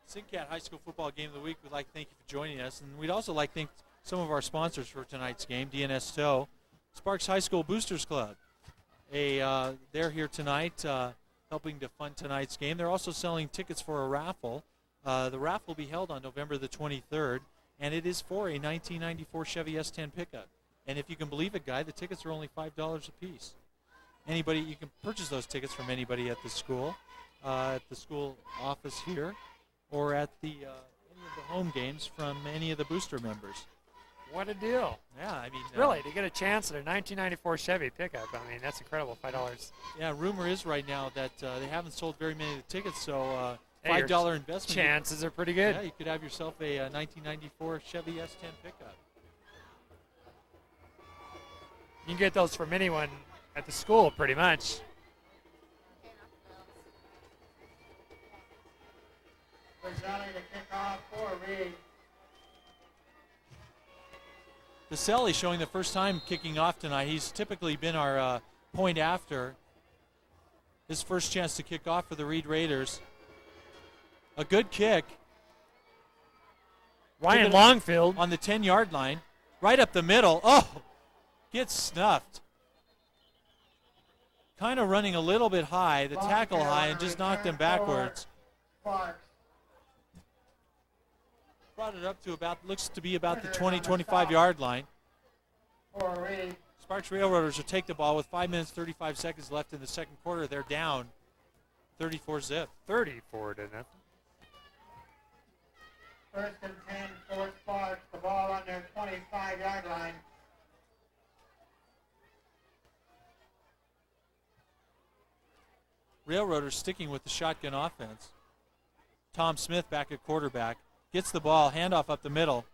SingCat High School Football Game of the Week, we'd like to thank you for joining us. And we'd also like to thank some of our sponsors for tonight's game, DNS Tow, Sparks High School Boosters Club. They're here tonight helping to fund tonight's game. They're also selling tickets for a raffle. The raffle will be held on November the 23rd, and it is for a 1994 Chevy S10 pickup. And if you can believe it, Guy, the tickets are only $5 a piece. Anybody, you can purchase those tickets from anybody at the school office here, or at the any of the home games from any of the booster members. What a deal. Yeah, I mean. Really, to get a chance at a 1994 Chevy pickup, I mean, that's incredible, $5. Yeah, rumor is right now that they haven't sold very many of the tickets, so Hey, $5 investment. Chances are pretty good. Yeah, you could have yourself a 1994 Chevy S10 pickup. You can get those from anyone at the school, pretty much. Baselli to kick off for Reed. Baselli showing the first time kicking off tonight. He's typically been our point after. His first chance to kick off for the Reed Raiders. A good kick. Ryan Longfield on the 10-yard line. Right up the middle. Oh, gets snuffed. Kind of running a little bit high, the tackle high, and just knocked him backwards. Brought it up to looks to be about the 20-25-yard line. Sparks Railroaders will take the ball with 5 minutes, 35 seconds left in the second quarter. They're down 34-zip. 34 to nothing. First and 10 for Sparks. The ball on their 25-yard line. Railroaders sticking with the shotgun offense. Tom Smith back at quarterback. Gets the ball, handoff up the middle.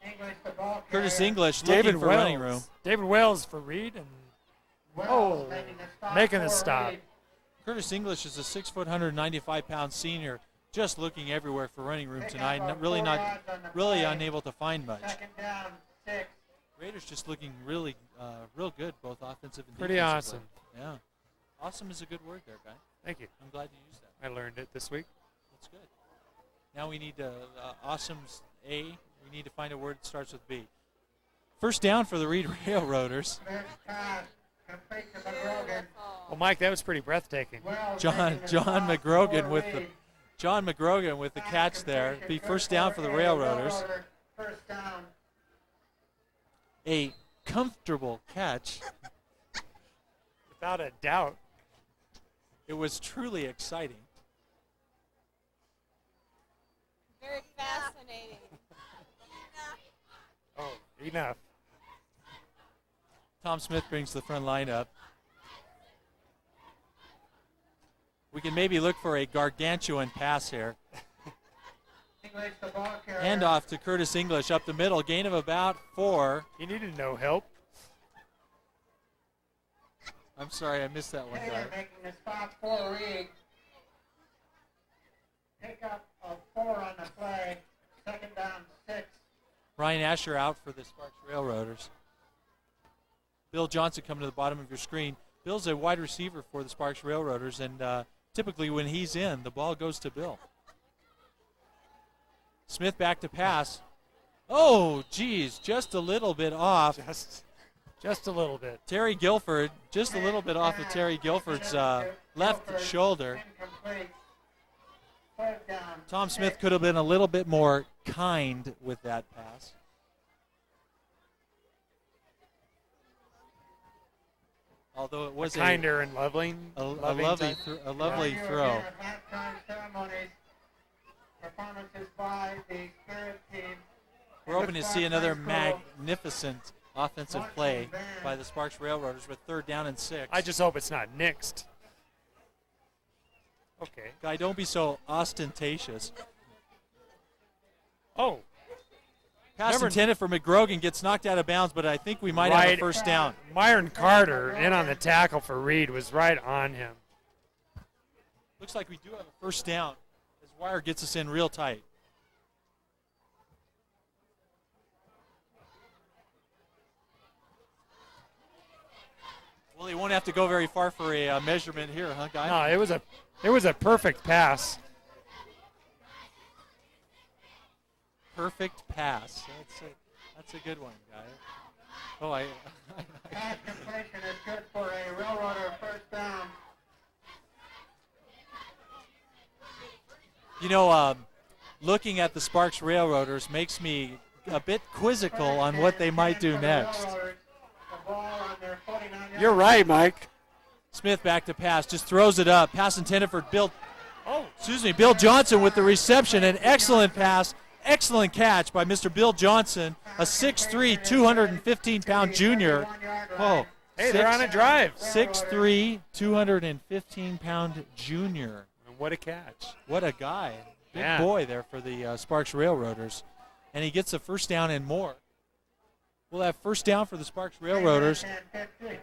English, the ball Curtis English David looking for Wells. running room. David Wells for Reed, and Wells making the stop. Curtis English is a 6 foot, 195-pound senior, just looking everywhere for running room tonight. Really unable to find much. Second down, 6. Raiders just looking really, real good, both offensive and pretty defensively. awesome. Yeah, awesome is a good word there, Guy. Thank you. I'm glad you used that. I learned it this week. That's good. Now we need awesome's A. We need to find a word that starts with B. First down for the Reed Railroaders. First pass, complete to McGrogan. Well, Mike, that was pretty breathtaking. John McGrogan with the catch there. Be first down for the Railroaders. First down. A comfortable catch. Without a doubt. It was truly exciting. Very fascinating. Oh, enough. Tom Smith brings the front line up. We can maybe look for a gargantuan pass here. English, the ball carrier. Handoff to Curtis English up the middle. Gain of about 4. He needed no help. I'm sorry, I missed that one, Taylor Guy. making the stop for Reed. Pick up of 4 on the play. Second down, 6. Ryan Asher out for the Sparks Railroaders. Bill Johnson coming to the bottom of your screen. Bill's a wide receiver for the Sparks Railroaders, and typically when he's in, the ball goes to Bill. Smith back to pass. Oh, geez, just a little bit off. Just a little bit. Terry Guilford, just a little bit off of Terry Guilford's left shoulder. Incomplete. Third down. Tom Smith could have been a little bit more kind with that pass. Although it was Kinder and loving. a loving lovely, type. a lovely Here throw. again at halftime ceremonies, performances by the Spirit team. We're hoping to see another magnificent offensive play by the Sparks Railroaders with 3rd down and 6. I just hope it's not nixed. Okay. Guy, don't be so ostentatious. Oh, Pass Remember- intended for McGrogan gets knocked out of bounds, but I think we might have a Right. first down. Myron Carter in on the tackle for Reed was right on him. Looks like we do have a first down as Wire gets us in real tight. Well, he won't have to go very far for a measurement here, huh, Guy? No, it was a perfect pass. Perfect pass. That's a good one, Guy. Oh, Pass completion is good for a Railroader first down. You know, looking at the Sparks Railroaders makes me a bit quizzical on what they might do next. You're right, Mike. Smith back to pass, just throws it up. Pass intended for Bill Oh, Bill Johnson with the reception. An excellent pass, excellent catch by Mr. Bill Johnson, a 6'3", 215-pound junior. Oh, hey, they're on a drive. 6'3", 215-pound junior. And what a catch. What a guy. Big Yeah. boy there for the Sparks Railroaders. And he gets a first down and more. We'll have first down for the Sparks Railroaders.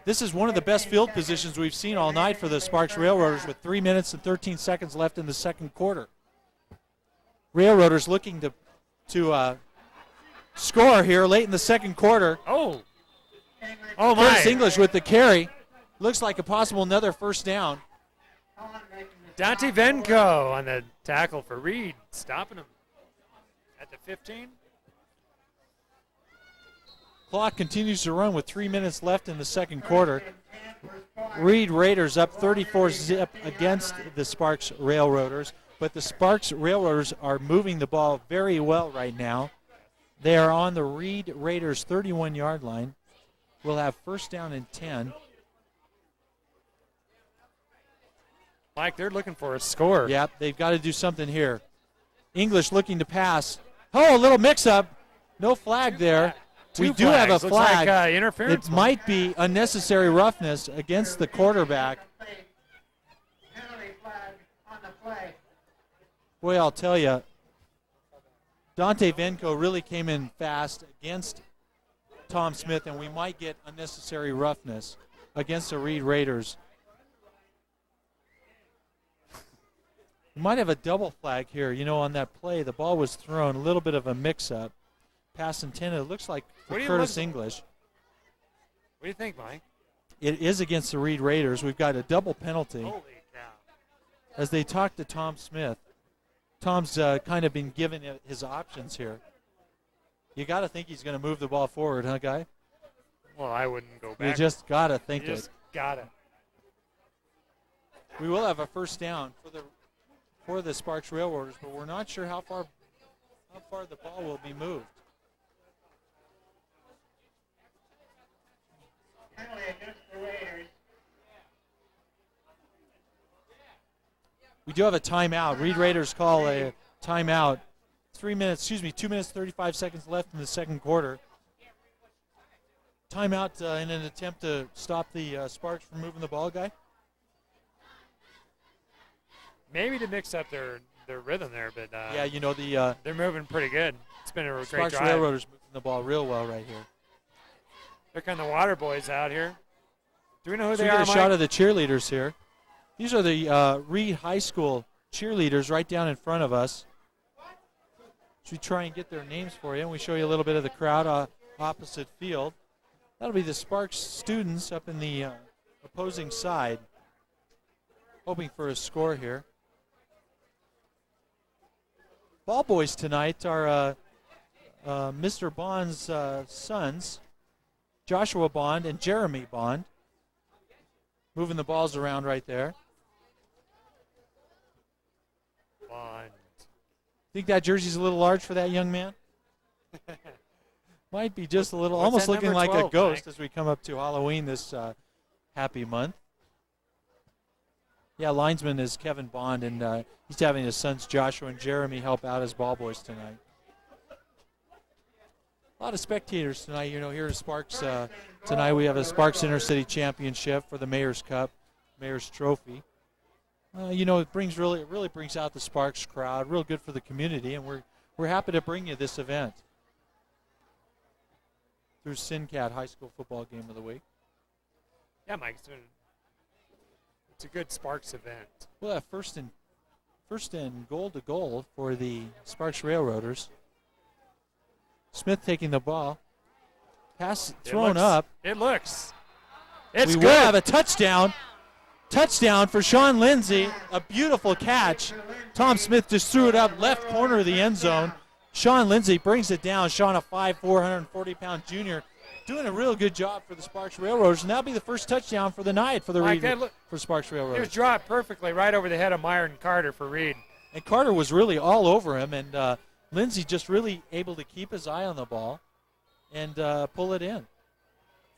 This is one of the best field positions we've seen all night for the Sparks Railroaders with 3 minutes and 13 seconds left in the second quarter. Railroaders looking to score here late in the second quarter. Oh Curtis my. English with the carry. Looks like a possible another first down. Dante Venko on the tackle for Reed, stopping him at the 15. Clock continues to run with 3 minutes left in the second quarter. Reed Raiders up 34-zip against the Sparks Railroaders, but the Sparks Railroaders are moving the ball very well right now. They are on the Reed Raiders 31-yard line. We'll have first down and 10. Mike, they're looking for a score. Yep, they've got to do something here. English looking to pass. Oh, a little mix-up. No flag there. We do have a Looks like, flag. interference. It might be unnecessary roughness against the quarterback. Penalty flag on the play. Boy, I'll tell you, Dante Venko really came in fast against Tom Smith, and we might get unnecessary roughness against the Reed Raiders. We might have a double flag here. You know, on that play, the ball was thrown, a little bit of a mix-up. Pass intended. It looks like for What do you Curtis look- English. What do you think, Mike? It is against the Reed Raiders. We've got a double penalty Holy cow. as they talk to Tom Smith. Tom's kind of been given his options here. You got to think he's going to move the ball forward, huh, Guy? Well, I wouldn't go back. You just got to think You just it. got it. We will have a first down for the Sparks Railroaders, but we're not sure how far the ball will be moved. Penalty against the Raiders. We do have a timeout. Reed Raiders call a timeout. 2 minutes, 35 seconds left in the second quarter. Timeout in an attempt to stop the Sparks from moving the ball, Guy? Maybe to mix up their rhythm there, but Yeah, you know, the they're moving pretty good. It's been a great Sparks drive. Railroaders moving the ball real well right here. Here come the Water Boys out here. Do we know who So they we are, get a Mike? shot of the cheerleaders here. These are the Reed High School cheerleaders right down in front of us. Should we try and get their names for you? And we show you a little bit of the crowd opposite field. That'll be the Sparks students up in the opposing side. Hoping for a score here. Ball boys tonight are Mr. Bond's sons. Joshua Bond and Jeremy Bond. Moving the balls around right there. Bond. Think that jersey's a little large for that young man? Might be just a little, What's almost that looking number like 12, a ghost Mike? as we come up to Halloween this happy month. Yeah, linesman is Kevin Bond, and he's having his sons Joshua and Jeremy help out as ball boys tonight. A lot of spectators tonight, here at Sparks. Tonight we have a Sparks Intercity Championship for the Mayor's Cup, Mayor's Trophy. It really brings out the Sparks crowd, real good for the community, and we're happy to bring you this event through SinCat High School Football Game of the Week. Yeah, Mike. It's a good Sparks event. Well, that first and goal to goal for the Sparks Railroaders. Smith taking the ball. Pass thrown up. It looks. It's we good. will have a touchdown. Touchdown for Sean Lindsay. A beautiful catch. Tom Smith just threw it up left corner of the end zone. Sean Lindsay brings it down. Sean, a 5'4", 140-pound junior, doing a real good job for the Sparks Railroaders, and that'll be the first touchdown for the night for the Mike, for Sparks it was Railroaders. dropped perfectly right over the head of Myron Carter for Reed. And Carter was really all over him, and Lindsay just really able to keep his eye on the ball and pull it in.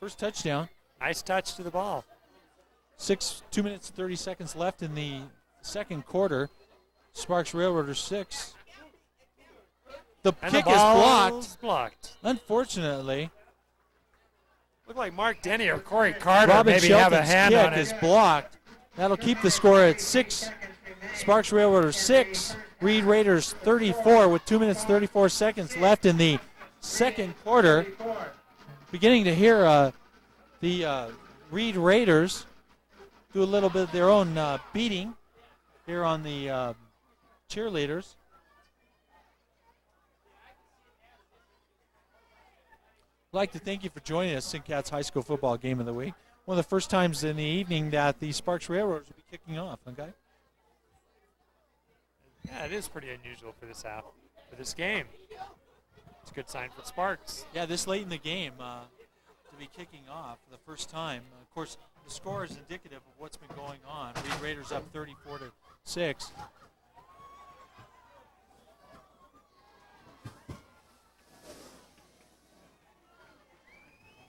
First touchdown. Nice touch to the ball. 2 minutes, 30 seconds left in the second quarter. Sparks Railroaders 6. The And kick the is ball's blocked. Unfortunately, Looked like Mark Denny or Corey Carter Robin maybe have a Shelton's hand kick on it. is blocked. That'll keep the score at 6. Sparks Railroaders 6. Reed Raiders 34 with 2 minutes, 34 seconds left in the second quarter. Beginning to hear the Reed Raiders do a little bit of their own beating here on the cheerleaders. I'd like to thank you for joining us, SinCat's High School Football Game of the Week. One of the first times in the evening that the Sparks Railroaders will be kicking off, okay? Yeah, it is pretty unusual for this game. It's a good sign for Sparks. Yeah, this late in the game to be kicking off for the first time. Of course, the score is indicative of what's been going on. Reed Raiders up 34-6.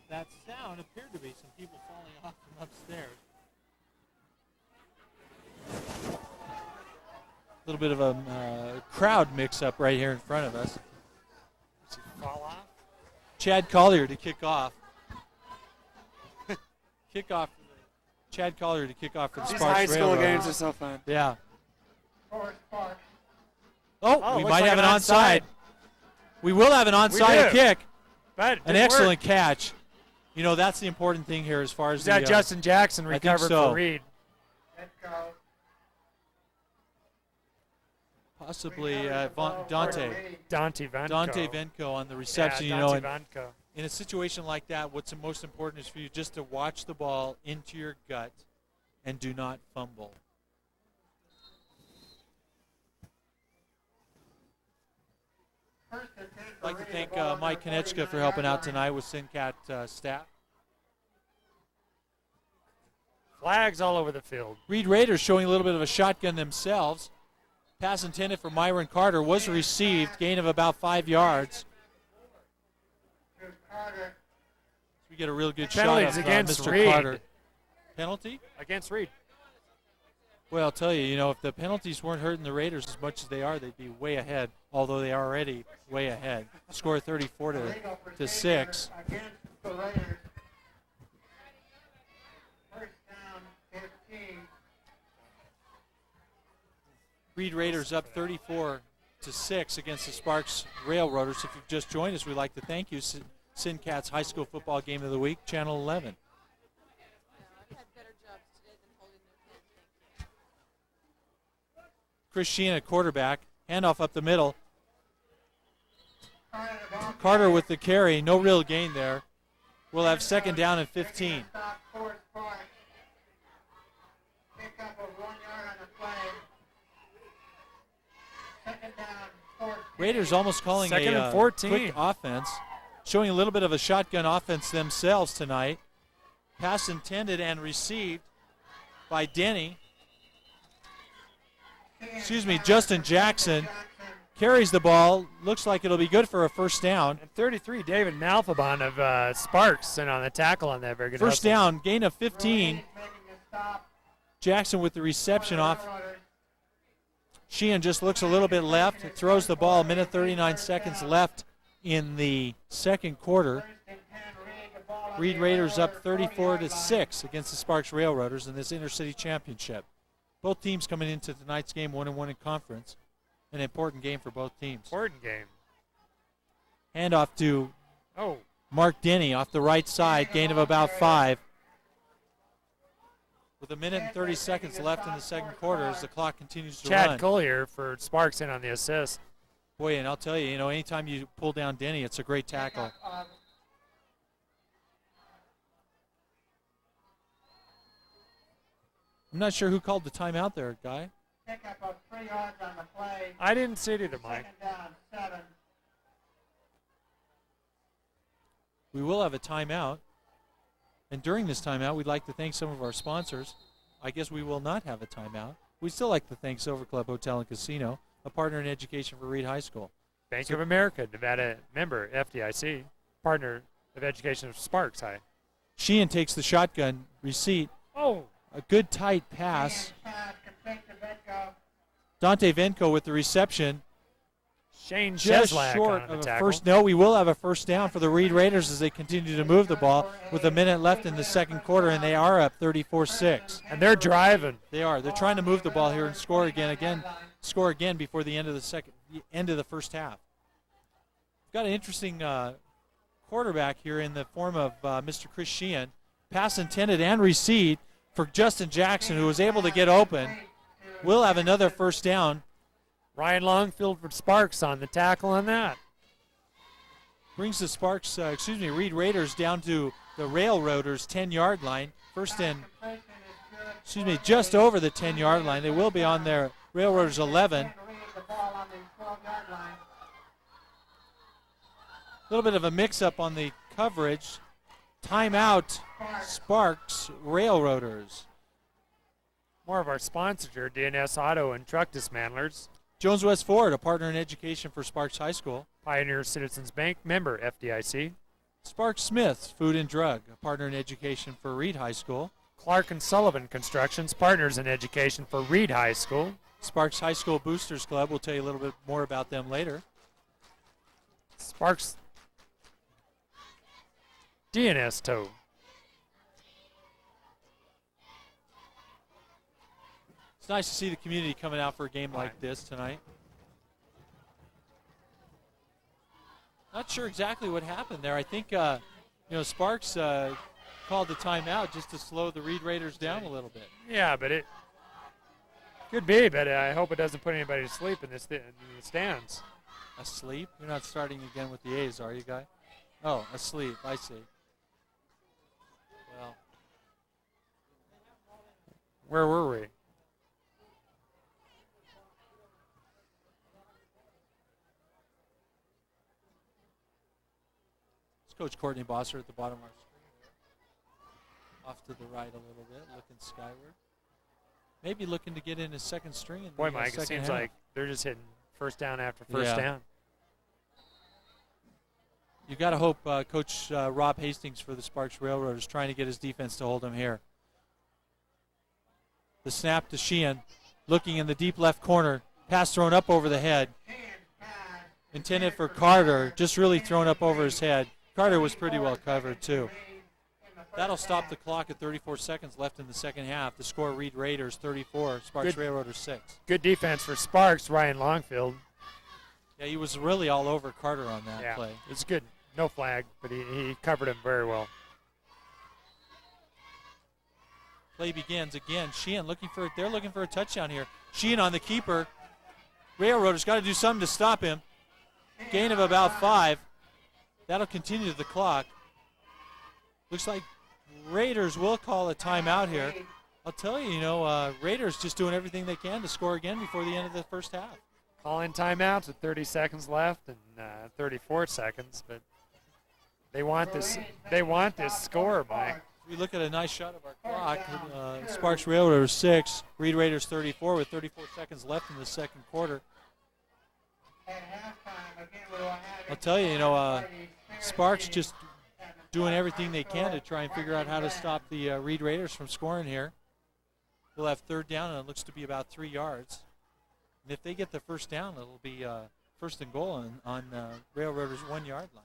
That sound appeared to be some people falling off from upstairs. A little bit of a crowd mix-up right here in front of us. Does he fall off? Chad Collier to kick off. Chad Collier to kick off for the These Sparks high school Railroaders. games are so fun. Yeah. Oh, Oh, we looks might like have an an onside. onside. We will have an onside do. kick. But it An didn't excellent work. catch. You know, that's the important thing here as far as Is that Justin Jackson I think recovered so. for Reed? possibly Dante Dante Venko. Dante Venko on the reception. Yeah, You know, Dante Venko. in a situation like that, what's the most important is for you just to watch the ball into your gut and do not fumble. I'd like to thank Mike Konechka for helping out tonight with SinCat staff. Flags all over the field. Reed Raiders showing a little bit of a shotgun themselves. Pass intended for Myron Carter was received, gain of about 5 yards. We get a real good Penalties shot of against Mr. Reed. Carter. Penalty? Against Reed. Well, I'll tell you, if the penalties weren't hurting the Raiders as much as they are, they'd be way ahead, although they are already way ahead. Score 34-6. Against the Raiders. First down, 15. Reed Raiders up 34-6 against the Sparks Railroaders. If you've just joined us, we'd like to thank you. SinCat's High School Football Game of the Week, Channel 11. Chris Sheehan at quarterback. Handoff up the middle. Carter with the carry. No real gain there. We'll have second down and 15. Raiders almost calling Second a and 14. quick offense. showing a little bit of a shotgun offense themselves tonight. Pass intended and received by Denny. Justin Jackson carries the ball. Looks like it'll be good for a first down. And 33, David Malfabon of Sparks, and on the tackle on that. Very good. First hustle. down, gain of 15. Jackson with the reception off. Sheehan just looks a little bit left. Throws the ball. 1:39 left in the second quarter. Reed Raiders up 34-6 against the Sparks Railroaders in this intercity championship. Both teams coming into tonight's game 1-1 in conference. An important game for both teams. Important game. Handoff to Oh, Mark Denny off the right side, gain of about 5. With 1:30 left in the second quarter as the clock continues to Chad run. Collier for Sparks in on the assist. Boy, and I'll tell you, anytime you pull down Denny, it's a great tackle. I'm not sure who called the timeout there, Guy. Pickup of 3 yards on the play. I didn't see it either, Mike. Second down, 7. We will have a timeout. And during this timeout, we'd like to thank some of our sponsors. I guess we will not have a timeout. We'd still like to thank Silver Club Hotel and Casino, a partner in education for Reed High School. Bank of America, Nevada member, FDIC, partner of education of Sparks High. Sheehan takes the shotgun receipt. Oh, A good tight pass. Pass complete to Venko. Dante Venko with the reception. Shane Just Cheslak short on the of a tackle. first. No, we will have a first down for the Reed Raiders as they continue to move the ball with a minute left in the second quarter, and they are up 34-6. And they're driving. They are. They're trying to move the ball here and score again before the end of the first half. We've got an interesting quarterback here in the form of Mr. Chris Sheehan. Pass intended and received for Justin Jackson, who was able to get open. We'll have another first down. Ryan Longfield for Sparks on the tackle on that. Brings the Reed Raiders down to the Railroaders' 10-yard line. Just over the 10-yard line. They will be on their Railroaders' 11. A little bit of a mix-up on the coverage. Timeout, Sparks Railroaders. More of our sponsors are DNS Auto and Truck Dismantlers. Jones West Ford, a partner in education for Sparks High School. Pioneer Citizens Bank, member FDIC. Sparks Smith's Food and Drug, a partner in education for Reed High School. Clark and Sullivan Constructions, partners in education for Reed High School. Sparks High School Boosters Club, we'll tell you a little bit more about them later. Sparks DNS Tow. It's nice to see the community coming out for a game like this tonight. Not sure exactly what happened there. I think, Sparks called the timeout just to slow the Reed Raiders down a little bit. Yeah, but it could be, but I hope it doesn't put anybody to sleep in the stands. Asleep? You're not starting again with the A's, are you, Guy? Oh, asleep. I see. Well, Where were we? it's Coach Courtney Bosser at the bottom of our screen. Off to the right a little bit, looking skyward. Maybe looking to get in his second string. In Boy, the Mike, it second seems half. like they're just hitting first down after first down. You got to hope Coach Rob Hastings for the Sparks Railroaders trying to get his defense to hold him here. The snap to Sheehan, looking in the deep left corner. Pass thrown up over the head. Intended for Carter, just really thrown up over his head. Carter was pretty well covered, too. That'll stop the clock at 34 seconds left in the second half. The score, Reed Raiders 34, Sparks Railroaders 6. Good defense for Sparks, Ryan Longfield. Yeah, he was really all over Carter on that play. It's good. No flag, but he covered him very well. Play begins again. Sheehan they're looking for a touchdown here. Sheehan on the keeper. Railroaders got to do something to stop him. Gain of about 5. That'll continue the clock. Looks like Raiders will call a timeout here. I'll tell you, Raiders just doing everything they can to score again before the end of the first half. Calling timeouts with 30 seconds left and 34 seconds, but They want this. They want this score, Mike. We look at a nice shot of our clock. Sparks Railroaders 6, Reed Raiders 34 with 34 seconds left in the second quarter. I'll tell you, Sparks just doing everything they can to try and figure out how to stop the Reed Raiders from scoring here. We'll have third down, and it looks to be about 3 yards. And if they get the first down, it'll be first and goal on Railroaders' 1 yard line.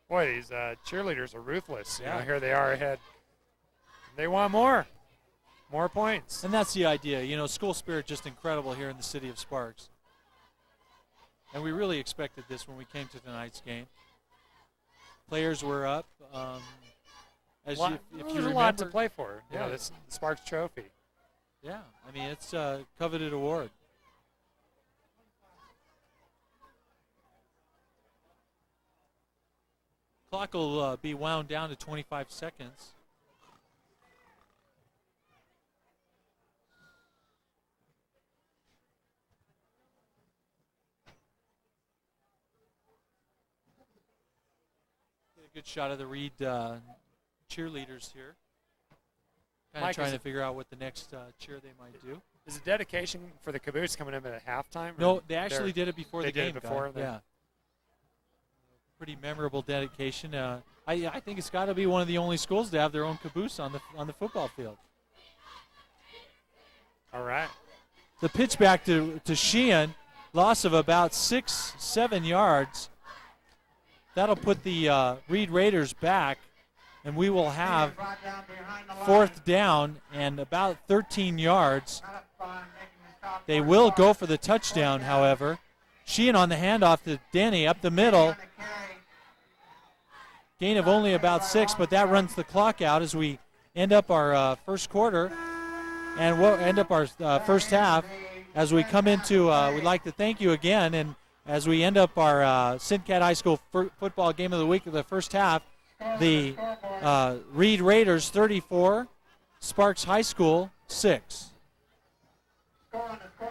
Boy, these cheerleaders are ruthless. Yeah. Here they are ahead. They want more points. And that's the idea. School spirit just incredible here in the city of Sparks. And we really expected this when we came to tonight's game. Players were up. If you There's remember, a lot to play for. Yeah. This Sparks Trophy. Yeah, it's a coveted award. Clock will be wound down to 25 seconds. Get a good shot of the Reed cheerleaders here. Kind of Mike, trying to figure out what the next cheer they might do. Is it dedication for the caboose coming in at halftime? No, they actually did it before they the game. did it before. Guy. Yeah. Pretty memorable dedication. I think it's got to be one of the only schools to have their own caboose on the football field. All right. The pitch back to Sheehan, loss of about 6-7 yards. That'll put the Reed Raiders back, and we will have fourth down and about 13 yards. They will go for the touchdown, however. Sheehan on the handoff to Denny up the middle. Gain of only about 6, but that runs the clock out as we end up our first quarter, and we'll end up our first half. As we come into, we'd like to thank you again, and as we end up our Sincat High School football game of the week of the first half, the Reed Raiders 34, Sparks High School 6. Score on the